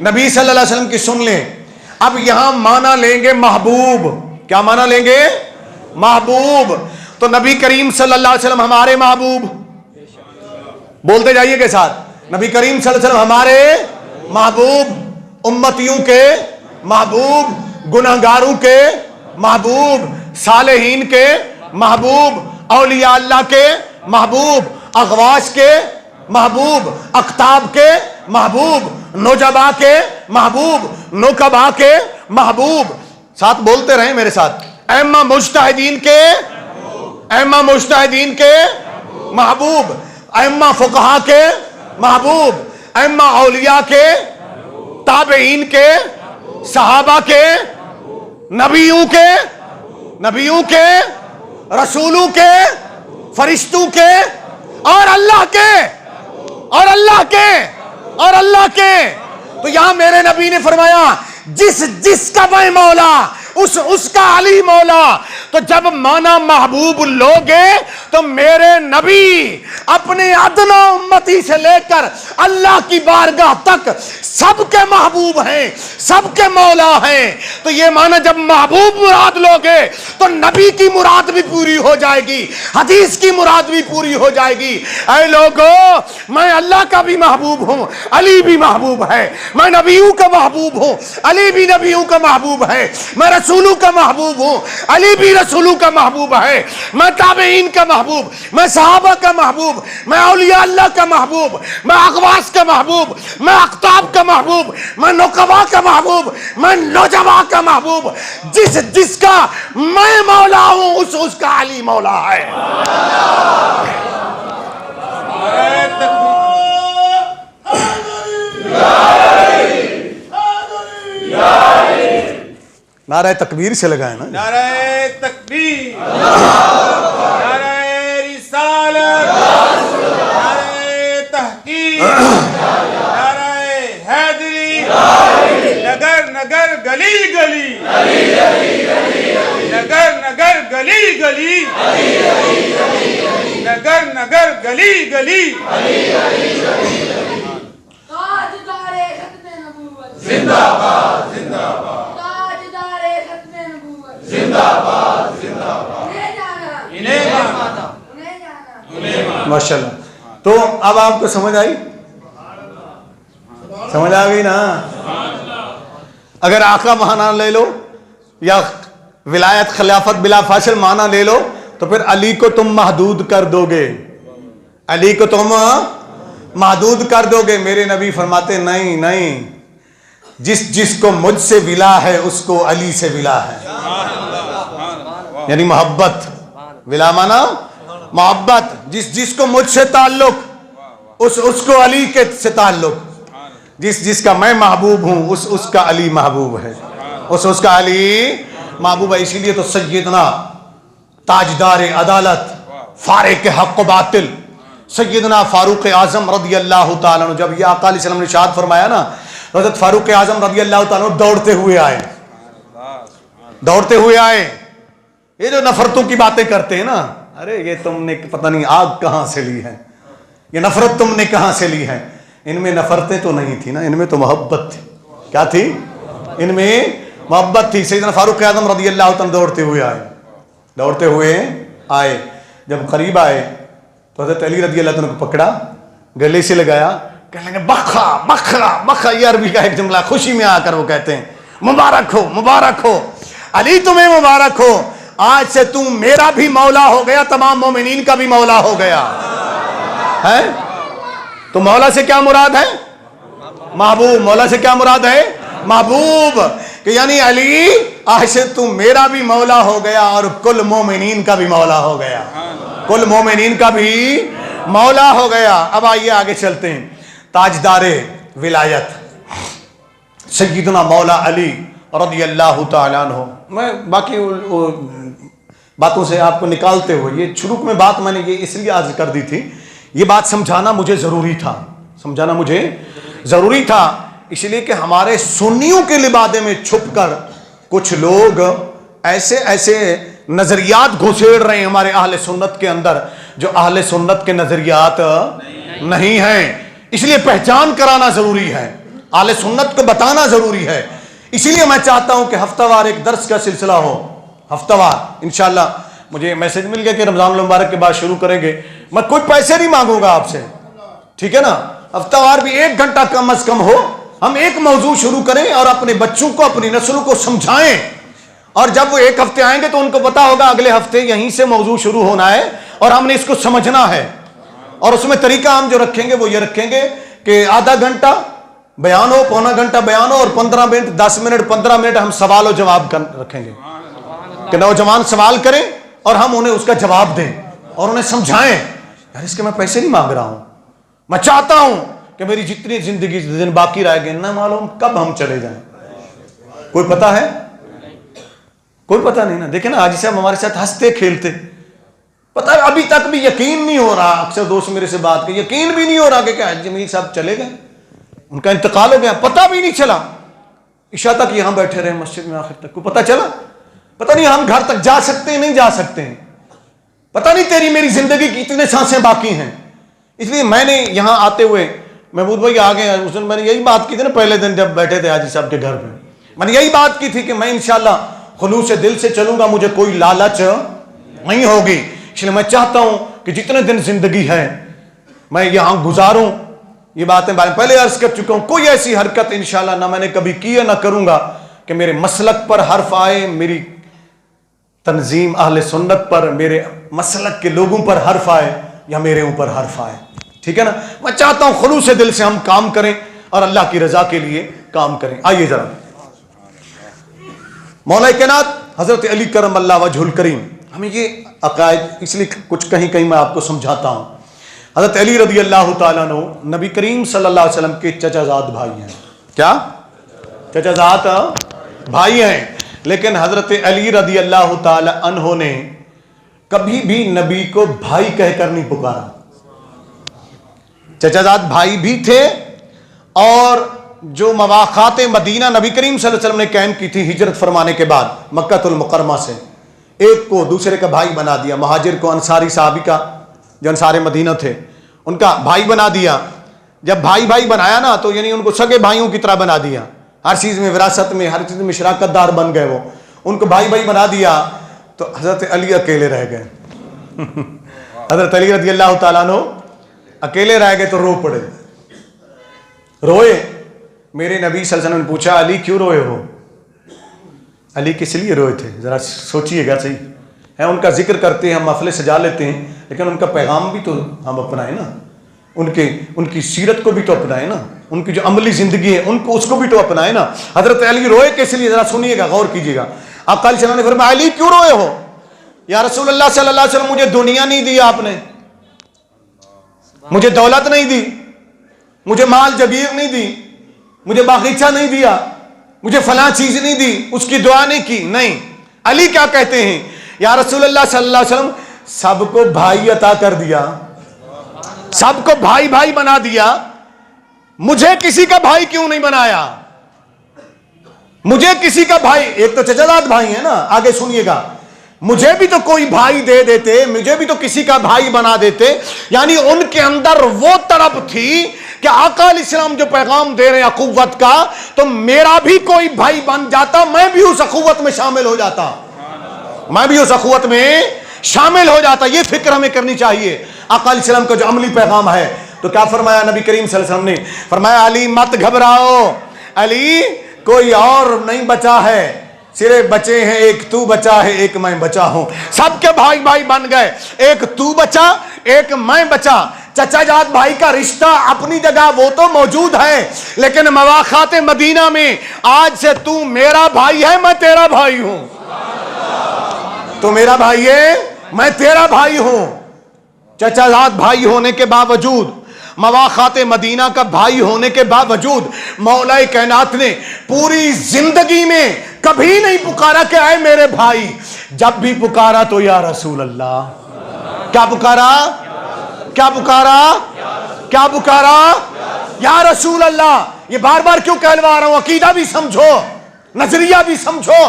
نبی صلی اللہ علیہ وسلم کی سن لیں. اب یہاں معنی لیں گے محبوب. کیا معنی لیں گے؟ محبوب. تو نبی کریم صلی اللہ علیہ وسلم ہمارے محبوب, بولتے جائیے کے ساتھ, نبی کریم صلی اللہ علیہ وسلم ہمارے محبوب, امتیوں کے محبوب, گناہگاروں کے محبوب, صالحین کے محبوب, اولیاء اللہ کے محبوب, اغواش کے محبوب, اقطاب کے محبوب, نجبا کے محبوب, نقبا کے محبوب. ساتھ بولتے رہیں میرے ساتھ. ائمہ مجتہدین کے, ائمہ مجتہدین کے محبوب, ائمہ فقہا کے محبوب, ائمہ اولیاء کے, تابعین کے, صحابہ کے, نبیوں کے, رسولوں کے, فرشتوں کے, اور اللہ کے, اور اللہ کے, اور اللہ کے. تو یہاں میرے نبی نے فرمایا جس کا میں مولا اس کا علی مولا. تو جب مانا محبوب لوگے تو میرے نبی اپنے ادنا امتی سے لے کر اللہ کی بارگاہ تک سب کے محبوب ہیں, سب کے مولا ہیں. تو یہ مانا جب محبوب مراد لوگے تو نبی کی مراد بھی پوری ہو جائے گی, حدیث کی مراد بھی پوری ہو جائے گی. اے لوگو, میں اللہ کا بھی محبوب ہوں, علی بھی محبوب ہے. میں نبیوں کا محبوب ہوں, علی بھی نبیوں کا محبوب ہے. میں رسولوں کا محبوب ہوں, علی بھی رسولوں کا محبوب ہے. میں تابعین کا محبوب, میں صحابہ کا محبوب, میں اولیاء اللہ کا محبوب, میں اغواس کا محبوب, میں اقطاب کا محبوب, میں نقبا کا محبوب, میں نجبا کا محبوب. جس کا میں مولا ہوں اس کا علی مولا ہے. نعرہ تکبیر سے لگائے نا. نعرہ تکبیر, نعرہ رسالت, نعرہ تحقیق, نعرہ حیدری, نگر نگر گلی گلی, نگر نگر گلی گلی, نگر نگر گلی گلی. زندہ باد, زندہ باد, ماشاء اللہ. تو اب آپ کو سمجھ آئی, سمجھ آ گئی نا. اگر آقا معنی لے لو یا ولایت خلافت بلا فاصل معنی لے لو تو پھر علی کو تم محدود کر دو گے, علی کو تم محدود کر دو گے. میرے نبی فرماتے نہیں نہیں, جس کو مجھ سے ولا ہے اس کو علی سے ولا ہے. یعنی محبت, ولا مانا محبت. جس کو مجھ سے تعلق اس کو علی کے سے تعلق. جس کا میں محبوب ہوں اس کا علی محبوب ہے, اس کا علی محبوب ہے. اسی لیے تو سیدنا تاجدار عدالت, فارق حق و باطل, سیدنا فاروق اعظم رضی اللہ تعالیٰ عنہ, جب یہ آقا علیہ السلام نے ارشاد فرمایا نا, حضرت فاروق اعظم رضی اللہ تعالیٰ عنہ دوڑتے ہوئے آئے, دوڑتے ہوئے آئے. یہ جو نفرتوں کی باتیں کرتے ہیں نا, ارے یہ تم نے پتہ نہیں آگ کہاں سے لی ہے, یہ نفرت تم نے کہاں سے لی ہے. ان میں نفرتیں تو نہیں تھی نا, ان میں تو محبت تھی. کیا تھی؟ ان میں محبت تھی. سیدنا فاروق اعظم رضی اللہ تعالیٰ دوڑتے ہوئے آئے, دوڑتے ہوئے آئے. جب قریب آئے تو حضرت علی رضی اللہ تعالیٰ کو پکڑا, گلے سے لگایا, کہنے لگے بخا بخا بخا. یہ عربی کا ایک جملہ, خوشی میں آ کر وہ کہتے ہیں مبارک ہو, مبارک ہو علی, تمہیں مبارک ہو. آج سے تم میرا بھی مولا ہو گیا, تمام مومنین کا بھی مولا ہو گیا ہے. تو مولا سے کیا مراد ہے؟ محبوب. مولا سے کیا مراد ہے؟ محبوب. کہ یعنی علی آج سے تم میرا بھی مولا ہو گیا اور کل مومنین کا بھی مولا ہو گیا, کل مومنین کا بھی مولا ہو گیا. اب آئیے آگے چلتے ہیں. تاجدار ولایت سیدنا مولا علی رضی اللہ تعالیٰ عنہ. میں باقی باتوں سے آپ کو نکالتے ہوئے، یہ شروع میں بات میں نے یہ اس لیے عرض کر دی تھی، یہ بات سمجھانا مجھے ضروری تھا، سمجھانا مجھے ضروری تھا، اس لیے کہ ہمارے سنیوں کے لبادے میں چھپ کر کچھ لوگ ایسے ایسے نظریات گھسیڑ رہے ہیں ہمارے اہل سنت کے اندر جو اہل سنت کے نظریات نہیں ہیں. اس لیے پہچان کرانا ضروری ہے، اہل سنت کو بتانا ضروری ہے. اسی لیے میں چاہتا ہوں کہ ہفتہ وار ایک درس کا سلسلہ ہو، ہفتہ وار انشاءاللہ. مجھے میسج مل گیا کہ رمضان المبارک کے بعد شروع کریں گے. میں کوئی پیسے نہیں مانگوں گا آپ سے، ٹھیک ہے نا. ہفتہ وار بھی 1 گھنٹہ کم از کم ہو، ہم ایک موضوع شروع کریں اور اپنے بچوں کو، اپنی نسلوں کو سمجھائیں. اور جب وہ 1 ہفتے آئیں گے تو ان کو پتا ہوگا اگلے ہفتے یہیں سے موضوع شروع ہونا ہے اور ہم نے اس کو سمجھنا ہے. اور اس میں طریقہ ہم جو رکھیں گے وہ یہ رکھیں گے کہ آدھا گھنٹہ بیان ہو، پونا گھنٹہ بیان ہو، اور 15 منٹ 10 منٹ 15 منٹ ہم سوال و جواب رکھیں گے کہ نوجوان سوال کریں اور ہم انہیں اس کا جواب دیں اور انہیں سمجھائیں. یار اس کے میں پیسے نہیں مانگ رہا ہوں، میں چاہتا ہوں کہ میری جتنی زندگی دن باقی رہ گئے نہ معلوم کب ہم چلے جائیں. کوئی پتہ ہے؟ کوئی پتہ نہیں نا. دیکھیں نا حاجی صاحب ہمارے ساتھ ہنستے کھیلتے، پتہ ہے ابھی تک بھی یقین نہیں ہو رہا. اکثر دوست میرے سے بات کی، یقین بھی نہیں ہو رہا کہ کیا حاجی جمیل صاحب چلے گئے، ان کا انتقال ہو گیا. پتہ بھی نہیں چلا، عشاء تک یہاں بیٹھے رہے مسجد میں، آخر تک کو پتہ چلا. پتہ نہیں ہم گھر تک جا سکتے ہیں نہیں جا سکتے ہیں، پتہ نہیں تیری میری زندگی کی کتنے سانسیں باقی ہیں. اس لیے میں نے یہاں آتے ہوئے محمود بھائی آ گئے، اس دن میں نے یہی بات کی تھی نا، پہلے دن جب بیٹھے تھے حاجی صاحب کے گھر پہ، میں نے یہی بات کی تھی کہ میں انشاءاللہ خلوص دل سے چلوں گا، مجھے کوئی لالچ نہیں ہوگی. اس لیے میں چاہتا ہوں کہ جتنے دن زندگی ہے میں یہاں گزاروں. یہ باتیں پہلے عرض کر چکا ہوں، کوئی ایسی حرکت انشاءاللہ نہ میں نے کبھی کی ہے نہ کروں گا کہ میرے مسلک پر حرف آئے، میری تنظیم اہل سنت پر، میرے مسلک کے لوگوں پر حرف آئے یا میرے اوپر حرف آئے. ٹھیک ہے نا. میں چاہتا ہوں خلوص دل سے ہم کام کریں اور اللہ کی رضا کے لیے کام کریں. آئیے ذرا مولا کائنات حضرت علی کرم اللہ وجہ الکریم، ہمیں یہ عقائد اس لیے کچھ کہیں کہیں میں آپ کو سمجھاتا ہوں. حضرت علی رضی اللہ تعالیٰ عنہ نبی کریم صلی اللہ علیہ وسلم کے چچا زاد بھائی ہیں. کیا چچا زاد بھائی ہیں؟ لیکن حضرت علی رضی اللہ تعالیٰ عنہ نے کبھی بھی نبی کو بھائی کہہ کر نہیں پکارا. چچا زاد بھائی بھی تھے، اور جو مواقعات مدینہ نبی کریم صلی اللہ علیہ وسلم نے قائم کی تھی ہجرت فرمانے کے بعد مکہ المکرمہ سے، ایک کو دوسرے کا بھائی بنا دیا. مہاجر کو انصاری صحابی کا جو انصار مدینہ تھے ان کا بھائی بنا دیا. جب بھائی بھائی بنایا نا تو یعنی ان کو سگے بھائیوں کی طرح بنا دیا، ہر چیز میں وراثت میں ہر چیز میں شراکت دار بن گئے. وہ ان کو بھائی بھائی بنا دیا تو حضرت علی اکیلے رہ گئے. حضرت علی رضی اللہ تعالیٰ عنہ اکیلے رہ گئے تو رو پڑے، روئے. میرے نبی صلی اللہ علیہ وسلم نے پوچھا علی کیوں روئے ہو؟ علی کس لیے روئے تھے؟ ذرا سوچئے گا. صحیح ہے، ان کا ذکر کرتے ہیں، ہم محفلیں سجا لیتے ہیں، لیکن ان کا پیغام بھی تو ہم اپنائیں نا، ان کی سیرت کو بھی تو اپنائیں نا، ان کی جو عملی زندگی ہے اس کو بھی تو اپنائیں نا. حضرت علی روئے کس لیے؟ ذرا سنیے گا، غور کیجیے گا. آقا علیہ السلام نے فرمایا علی کیوں روئے ہو؟ یا رسول اللہ صلی اللہ علیہ وسلم مجھے دنیا نہیں دی آپ نے، مجھے دولت نہیں دی، مجھے مال جبیر نہیں دی، مجھے باغیچہ نہیں دیا، مجھے فلاں چیز نہیں دی، اس کی دعا نہیں کی. نہیں، علی کیا کہتے ہیں؟ یا رسول اللہ صلی اللہ علیہ وسلم سب کو بھائی عطا کر دیا، سب کو بھائی بھائی بنا دیا، مجھے کسی کا بھائی کیوں نہیں بنایا؟ مجھے کسی کا بھائی، ایک تو چچا زاد بھائی ہے نا، آگے سنیے گا، مجھے بھی تو کوئی بھائی دے دیتے، مجھے بھی تو کسی کا بھائی بنا دیتے. یعنی ان کے اندر وہ تڑپ تھی کہ آقا علیہ السلام جو پیغام دے رہے ہیں اخوت کا، تو میرا بھی کوئی بھائی بن جاتا، میں بھی اس اخوت میں شامل ہو جاتا، میں بھی اس اخوت میں شامل ہو جاتا. یہ فکر ہمیں کرنی چاہیے. آقا علیہ السلام کا جو عملی پیغام ہے تو کیا فرمایا نبی کریم صلی اللہ علیہ وسلم نے؟ فرمایا علی مت گھبراؤ، علی کوئی اور نہیں بچا ہے، صرف بچے ہیں، ایک تو بچا ہے، ایک میں بچا ہوں. سب کے بھائی بھائی بن گئے، ایک تو بچا، ایک میں بچا. چچا جات بھائی کا رشتہ اپنی جگہ وہ تو موجود ہے، لیکن مواقعات مدینہ میں آج سے تو میرا بھائی ہے، میں تیرا بھائی ہوں. تو میرا بھائی ہے، میں تیرا بھائی ہوں. چچا زاد بھائی ہونے کے باوجود، مواقعات مدینہ کا بھائی ہونے کے باوجود، مولا کائنات نے پوری زندگی میں کبھی نہیں پکارا کہ اے میرے بھائی، جب بھی پکارا تو یا رسول اللہ. کیا پکارا؟ کیا پکارا؟ کیا پکارا؟ یا رسول اللہ. یہ بار بار کیوں کہلوا رہا ہوں؟ عقیدہ بھی سمجھو، نظریہ بھی سمجھو،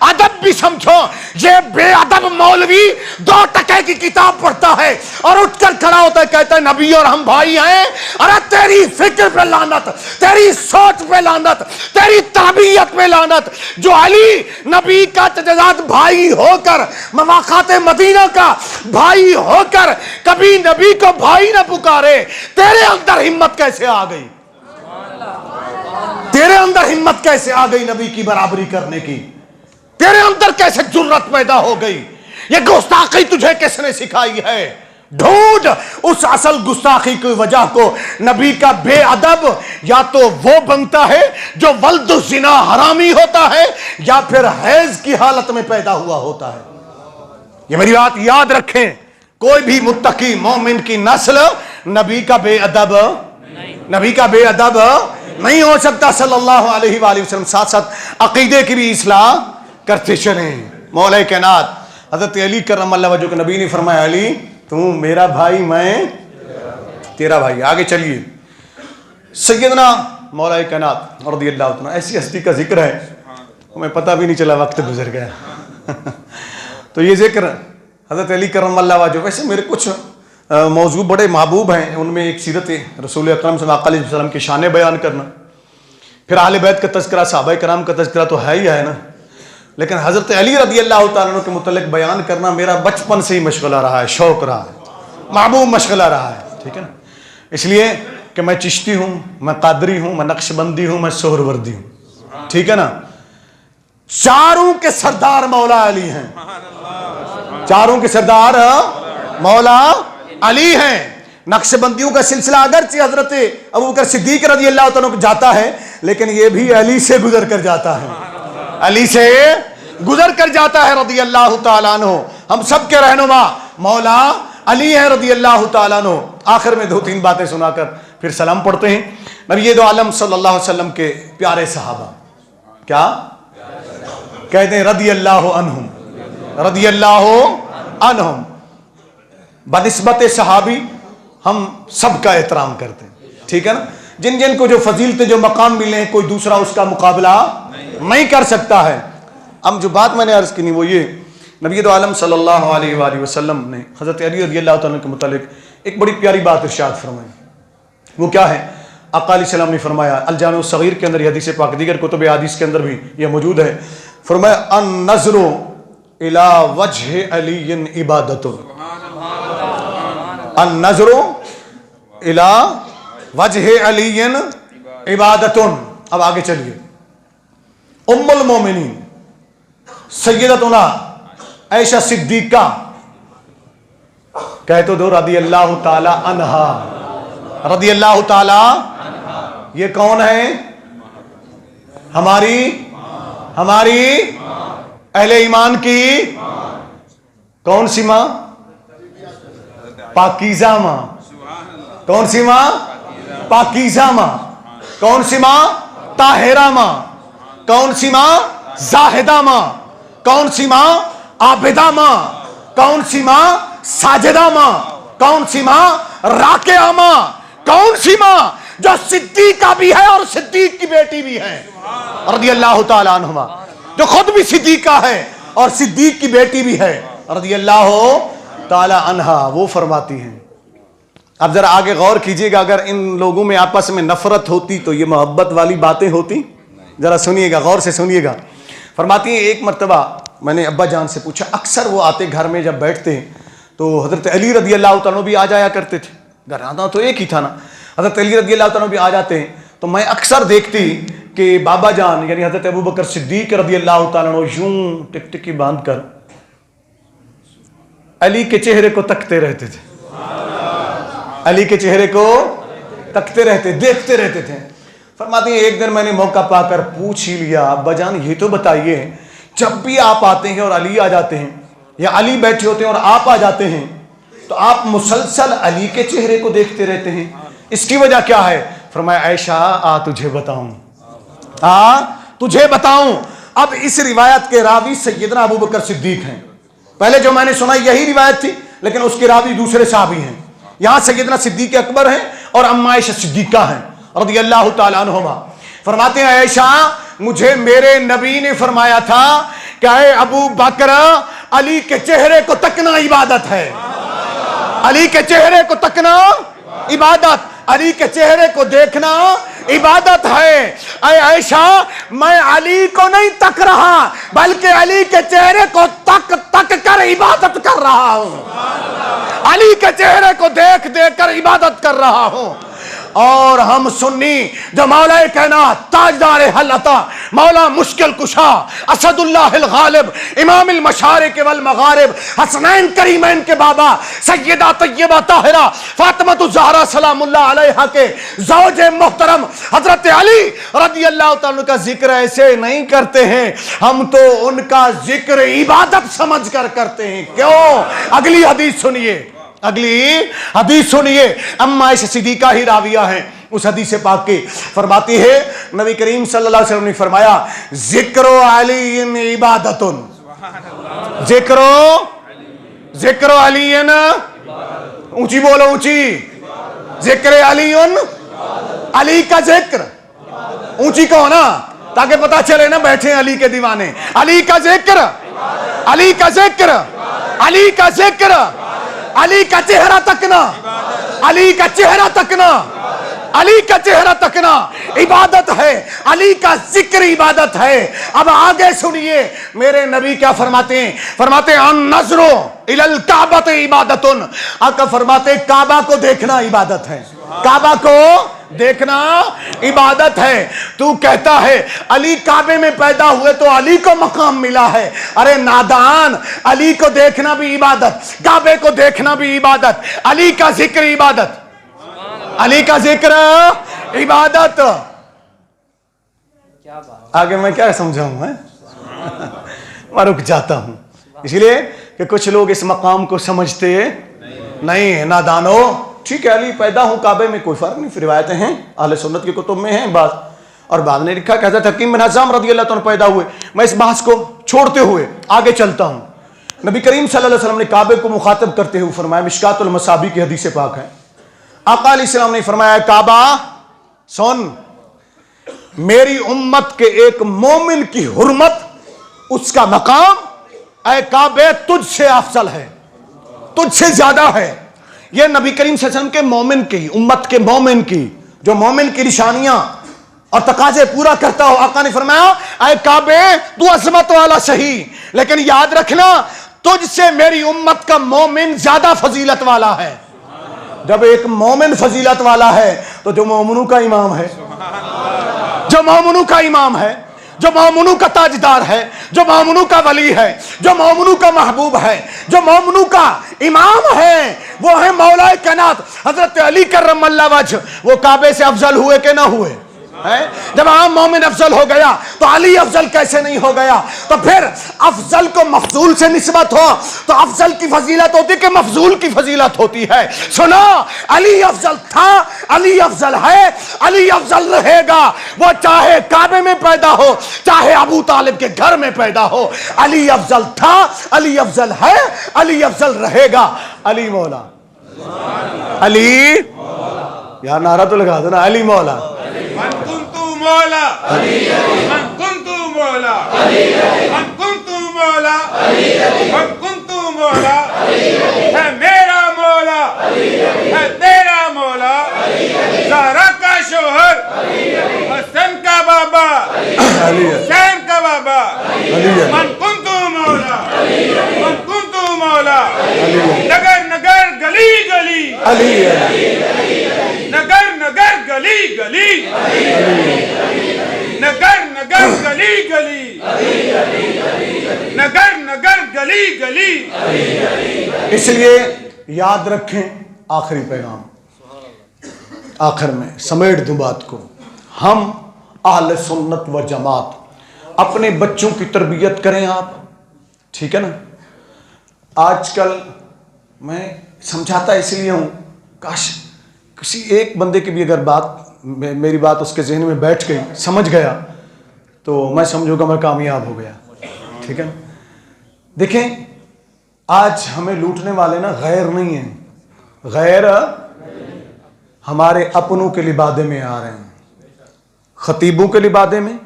ادب بھی سمجھو. یہ بے ادب مولوی 2 ٹکے کی کتاب پڑھتا ہے اور اٹھ کر کھڑا ہوتا ہے، کہتا ہے نبی اور ہم بھائی ہیں. ارے تیری فکر پہ لعنت، تیری سوچ پہ لعنت، تیری تربیت پہ لعنت. جو علی نبی کا چچزاد بھائی ہو کر، مواقعات مدینہ کا بھائی ہو کر کبھی نبی کو بھائی نہ پکارے، تیرے اندر ہمت کیسے آ گئی؟ تیرے اندر ہمت کیسے آ گئی نبی کی برابری کرنے کی؟ تیرے اندر کیسے جرت پیدا ہو گئی؟ یہ گستاخی تجھے کس نے سکھائی ہے؟ ڈھونڈ اس اصل گستاخی کی وجہ کو. نبی کا بے ادب یا تو وہ بنتا ہے جو ولد الزنا حرامی ہوتا ہے، یا پھر حیض کی حالت میں پیدا ہوا ہوتا ہے. یہ میری بات یاد رکھیں، کوئی بھی متقی مومن کی نسل نبی کا بے ادب، نبی کا بے ادب نہیں ہو سکتا صلی اللہ علیہ وآلہ وسلم. ساتھ ساتھ عقیدے کی بھی اصلاح کرتے چلیں. مولا کائنات حضرت علی کرم اللہ وجہہ کے نبی نے فرمایا علی تم میرا بھائی، میں تیرا بھائی. آگے چلیے. سیدنا مولا کائنات رضی اللہ عنہ، ایسی ہستی کا ذکر ہے ہمیں پتہ بھی نہیں چلا، وقت گزر گیا. تو یہ ذکر حضرت علی کرم اللہ وجہ، ویسے میرے کچھ موضوع بڑے محبوب ہیں، ان میں ایک سیرت رسول اکرم صلی اللہ علیہ وسلم کی شان بیان کرنا، پھر اہل بیت کا تذکرہ، صحابہ کرام کا تذکرہ تو ہے ہی ہے نا، لیکن حضرت علی رضی اللہ تعالیٰ عنہ کے متعلق بیان کرنا میرا بچپن سے ہی مشغلہ رہا ہے، شوق رہا ہے، محبوب مشغلہ رہا ہے. ٹھیک ہے نا؟ اس لیے کہ میں چشتی ہوں، میں قادری ہوں، میں نقش بندی ہوں، میں سہروردی ہوں. ٹھیک ہے نا؟ چاروں کے سردار مولا علی ہیں، چاروں کے سردار مولا علی ہیں. نقش بندیوں کا سلسلہ اگرچہ حضرت ابوبکر صدیق رضی اللہ تعالیٰ جاتا ہے، لیکن یہ بھی علی سے گزر کر جاتا ہے، علی سے گزر کر جاتا ہے رضی اللہ تعالیٰ عنہ. ہم سب کے رہنما مولا علی ہیں رضی اللہ تعالیٰ عنہ. آخر میں 2-3 باتیں سنا کر پھر سلام پڑھتے ہیں. نبی دو عالم صلی اللہ علیہ وسلم کے پیارے صحابہ، کیا کہتے ہیں؟ رضی اللہ عنہم، رضی اللہ عنہم. بنسبت صحابی ہم سب کا احترام کرتے ہیں. ٹھیک ہے نا؟ جن جن کو جو فضیلتیں، جو مقام ملے ہیں، کوئی دوسرا اس کا مقابلہ نہیں کر سکتا ہے. اب جو بات میں نے عرض کی وہ یہ، نبی دو عالم صلی اللہ علیہ وآلہ وسلم نے حضرت علی رضی اللہ تعالیٰ کے متعلق ایک بڑی پیاری بات ارشاد فرمائی. وہ کیا ہے؟ آقا علیہ السلام نے فرمایا، الجامع الصغیر کے اندر، حدیث پاک دیگر کتب حدیث کے اندر بھی یہ موجود ہے، فرمایا النظر الی وجہ علی عبادت، النظر الی وجہ علی عبادت. اب آگے چلیے. ام المومنین سیدتنا عائشہ صدیقہ، کہہ تو دو رضی اللہ تعالی عنہا، رضی اللہ تعالی. یہ کون ہے؟ ہماری اہل ایمان کی کون سی ماں؟ پاکیزہ ماں. کون سی ماں؟ پاکیزہ ماں. کون سی ماں؟ طاہرہ ماں. کون سی ماں؟ زاہدہ ماں. کون سی ماں؟ عابدہ ماں. کون سی ماں؟ ساجدہ ماں. کون سی ماں؟ راکعہ ماں. کون سی ماں؟ جو صدیقہ بھی ہے اور صدیق کی بیٹی بھی ہے رضی اللہ تعالیٰ عنہما، جو خود بھی صدیقہ ہے اور صدیق کی بیٹی بھی ہے رضی اللہ تعالیٰ عنہا. وہ فرماتی ہیں، اب ذرا آگے غور کیجئے گا، اگر ان لوگوں میں آپس میں نفرت ہوتی تو یہ محبت والی باتیں ہوتی. ذرا سنیے گا، غور سے سنیے گا. فرماتی ہیں ایک مرتبہ میں نے ابا جان سے پوچھا، اکثر وہ آتے گھر میں جب بیٹھتے ہیں تو حضرت علی رضی اللہ تعالیٰ بھی آ جایا کرتے تھے، گھر آنا تو ایک ہی تھا نا. حضرت علی رضی اللہ تعالیٰ بھی آ جاتے ہیں تو میں اکثر دیکھتی کہ بابا جان یعنی حضرت ابوبکر صدیق رضی اللہ تعالیٰ یوں ٹکٹکی باندھ کر علی کے چہرے کو تکتے رہتے تھے، علی کے چہرے کو تکتے رہتے، دیکھتے رہتے تھے. فرماتی ہیں ایک دن میں نے موقع پا کر پوچھ ہی لیا، ابا جان یہ تو بتائیے جب بھی آپ آتے ہیں اور علی آ جاتے ہیں یا علی بیٹھے ہوتے ہیں اور آپ آ جاتے ہیں تو آپ مسلسل علی کے چہرے کو دیکھتے رہتے ہیں، اس کی وجہ کیا ہے؟ فرمایا عائشہ تجھے بتاؤں، تجھے بتاؤں. اب اس روایت کے راوی سیدنا ابو بکر صدیق ہیں. پہلے جو میں نے سنا یہی روایت تھی، لیکن اس کے راوی دوسرے صحابی ہیں. یہاں سیدنا صدیق اکبر ہیں اور اما عائشہ صدیقہ ہیں رضی اللہ تعالیٰ عنہما. فرماتے ہیں عائشہ مجھے میرے نبی نے فرمایا تھا کہ اے ابو بکر علی کے چہرے کو تکنا عبادت ہے. علی کے چہرے کو تکنا عبادت، علی کے چہرے کو دیکھنا عبادت ہے. اے عائشہ میں علی کو نہیں تک رہا بلکہ علی کے چہرے کو تک تک کر عبادت کر رہا ہوں. علی کے چہرے کو دیکھ دیکھ کر عبادت کر رہا ہوں. اور ہم سنی جو مولا کائنات تاجدار حل عطا مولا مشکل کشا اسد اللہ الغالب امام المشارق والمغارب حسنین کریمین کے بابا سیدہ طیبہ طاہرہ فاطمہ الزہرا سلام اللہ علیہا کے زوج محترم حضرت علی رضی اللہ تعالیٰ کا ذکر ایسے نہیں کرتے ہیں، ہم تو ان کا ذکر عبادت سمجھ کر کرتے ہیں. کیوں؟ اگلی حدیث سنیے، اگلی حدیث سنیے. اما عائشہ صدیقہ ہی راویہ ہیں اس حدیث پاک کی. فرماتی ہے نبی کریم صلی اللہ علیہ وسلم نے فرمایا ذکر علی عبادت، ذکر علی، اونچی بولو اونچی، ذکر علی، علی کا ذکر اونچی کہو نا تاکہ پتا چلے نا بیٹھے علی کے دیوانے. علی کا ذکر، علی کا ذکر، علی کا ذکر، علی کا چہرہ تکنا، علی کا چہرہ تکنا، علی کا چہرہ تکنا عبادت ہے. علی کا ذکر عبادت ہے. اب آگے سنیے میرے نبی کیا فرماتے ہیں. فرماتے ہیں النظر الی الکعبۃ عبادۃ. آقا فرماتے کعبہ کو دیکھنا عبادت ہے، کعبہ کو دیکھنا عبادت ہے. تو کہتا ہے علی کعبے میں پیدا ہوئے تو علی کو مقام ملا ہے. ارے نادان، علی کو دیکھنا بھی عبادت، کعبے کو دیکھنا بھی عبادت، علی کا ذکر عبادت، علی کا ذکر عبادت. آگے میں کیا سمجھاؤں، میں رک جاتا ہوں اس لیے کہ کچھ لوگ اس مقام کو سمجھتے نہیں ہیں. نادانو، ٹھیک ہے علی پیدا ہوں کعبے میں، کوئی فرق نہیں، روایتیں ہیں اہل سنت کی کتب میں ہیں بعض، اور بعد نے لکھا کہ حضرت حکیم بن حزام رضی اللہ عنہ پیدا ہوئے. میں اس بحث کو چھوڑتے ہوئے آگے چلتا ہوں. نبی کریم صلی اللہ علیہ وسلم نے کعبے کو مخاطب کرتے ہوئے فرمایا، مشکات المصابی کی حدیث پاک ہے، آقا علیہ السلام نے فرمایا کعبہ سن، میری امت کے ایک مومن کی حرمت، اس کا مقام اے کعبے تجھ سے افضل ہے، تجھ سے زیادہ ہے. یہ نبی کریم صلی اللہ علیہ وسلم کے مومن کی، امت کے مومن کی، جو مومن کی نشانیاں اور تقاضے پورا کرتا ہو. آقا نے فرمایا اے کعبے تو عظمت والا صحیح، لیکن یاد رکھنا تجھ سے میری امت کا مومن زیادہ فضیلت والا ہے. جب ایک مومن فضیلت والا ہے تو جو مومنوں کا امام ہے، جو مومنوں کا امام ہے، جو مومنوں کا تاجدار ہے، جو مومنوں کا ولی ہے، جو مومنوں کا محبوب ہے، جو مومنوں کا امام ہے، وہ ہے مولا کائنات حضرت علی کرم اللہ وجہ. وہ کعبے سے افضل ہوئے کہ نہ ہوئے؟ جب عام مومن افضل ہو گیا تو علی افضل کیسے نہیں ہو گیا؟ تو پھر افضل کو مفضول سے نسبت ہو تو افضل کی فضیلت ہوتی کہ مفضول کی فضیلت ہوتی ہے. سنو، علی افضل تھا، علی افضل ہے، علی افضل رہے گا. وہ چاہے کعبے میں پیدا ہو، چاہے ابو طالب کے گھر میں پیدا ہو، علی افضل تھا، علی افضل ہے، علی افضل رہے گا. علی مولا، علی، یار نعرہ تو لگا دو نا، علی مولا. من کنتو مولا من کنتو مولا من کنتو مولا من کنتو مولا، ہے میرا مولا، ہے تیرا مولا، زہرا کا شوہر، حسن کا بابا، حسین کا بابا. من کنتو مولا من کنتو مولا، نگر نگر گلی گلی، نگر نگر گلی گلی، نگر نگر گلی گلی، نگر نگر گلی گلی. اس لیے یاد رکھیں آخری پیغام، آخر میں سمیٹ دوں بات کو. ہم اہل سنت و جماعت اپنے بچوں کی تربیت کریں آپ، ٹھیک ہے نا. آج کل میں سمجھاتا اس لیے ہوں، کاش کسی ایک بندے کی بھی اگر بات، میری بات اس کے ذہن میں بیٹھ گئی، سمجھ گیا تو میں سمجھوں گا میں کامیاب ہو گیا. ٹھیک ہے نا. دیکھیں آج ہمیں لوٹنے والے نا غیر نہیں ہیں, غیر ہمارے اپنوں کے لبادے میں آ رہے ہیں, خطیبوں کے لبادے میں,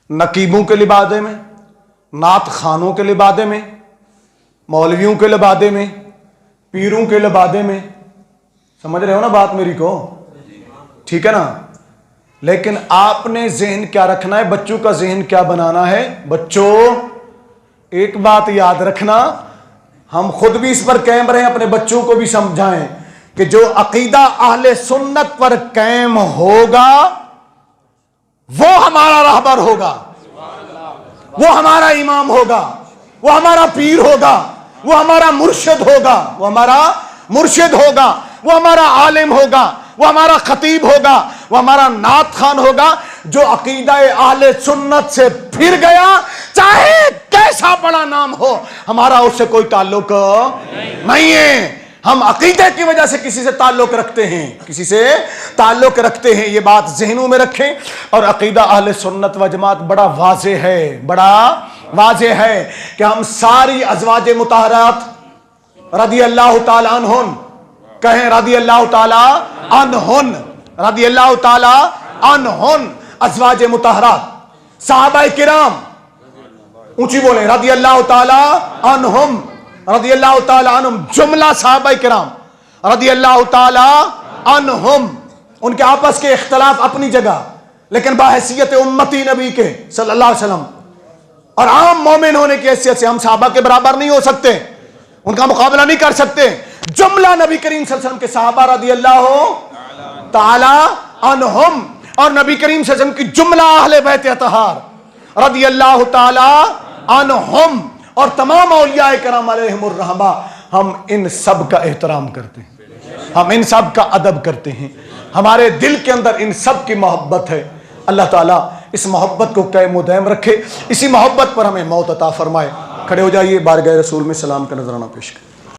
نقیبوں کے لبادے میں, نعت خانوں کے لبادے میں, مولویوں کے لبادے میں, پیروں کے لبادے میں. سمجھ رہے ہو نا بات میری کو؟ ٹھیک ہے نا. لیکن آپ نے ذہن کیا رکھنا ہے, بچوں کا ذہن کیا بنانا ہے. بچوں ایک بات یاد رکھنا, ہم خود بھی اس پر قائم رہیں, اپنے بچوں کو بھی سمجھائیں کہ جو عقیدہ اہل سنت پر قائم ہوگا وہ ہمارا رہبر ہوگا, وہ ہمارا امام ہوگا, وہ ہمارا پیر ہوگا, وہ ہمارا مرشد ہوگا, وہ ہمارا مرشد ہوگا, وہ ہمارا عالم ہوگا, وہ ہمارا خطیب ہوگا, وہ ہمارا نعت خان ہوگا. جو عقیدہ اہل سنت سے پھر گیا چاہے کیسا بڑا نام ہو, ہمارا اس سے کوئی تعلق نہیں ہے. ہم عقیدے کی وجہ سے کسی سے تعلق رکھتے ہیں, کسی سے تعلق رکھتے ہیں. یہ بات ذہنوں میں رکھیں. اور عقیدہ اہل سنت و جماعت بڑا واضح ہے, بڑا واضح ہے کہ ہم ساری ازواج مطہرات رضی اللہ تعالی عنہن, کہیں رضی اللہ تعالی عنہن, رضی اللہ تعالی عنہن, ازواج مطہرات, صحابہ کرام, اونچی بولیں, رضی اللہ تعالی عنہم, رضی اللہ تعالی عنہم, جملہ صحابہ کرام رضی اللہ تعالی عنہم. ان کے آپس کے اختلاف اپنی جگہ, لیکن بحیثیت امتی نبی کے صلی اللہ علیہ وسلم اور عام مومن ہونے کی حیثیت سے ہم صحابہ کے برابر نہیں ہو سکتے, ان کا مقابلہ نہیں کر سکتے. جملہ نبی کریم صلی اللہ علیہ وسلم کے صحابہ رضی اللہ تعالی عنہم اور نبی کریم صلی اللہ علیہ وسلم کی جملہ اہل بیت اطہار رضی اللہ تعالی عنہم اور تمام اولیاء کرام علیہم الرحمہ, ہم ان سب کا احترام کرتے ہیں, ہم ان سب کا ادب کرتے ہیں. ہمارے دل کے اندر ان سب کی محبت ہے. اللہ تعالیٰ اس محبت کو قائم و دائم رکھے, اسی محبت پر ہمیں موت عطا فرمائے. کھڑے ہو جائیے, بارگاہ رسول میں سلام کا نذرانہ پیش کریں.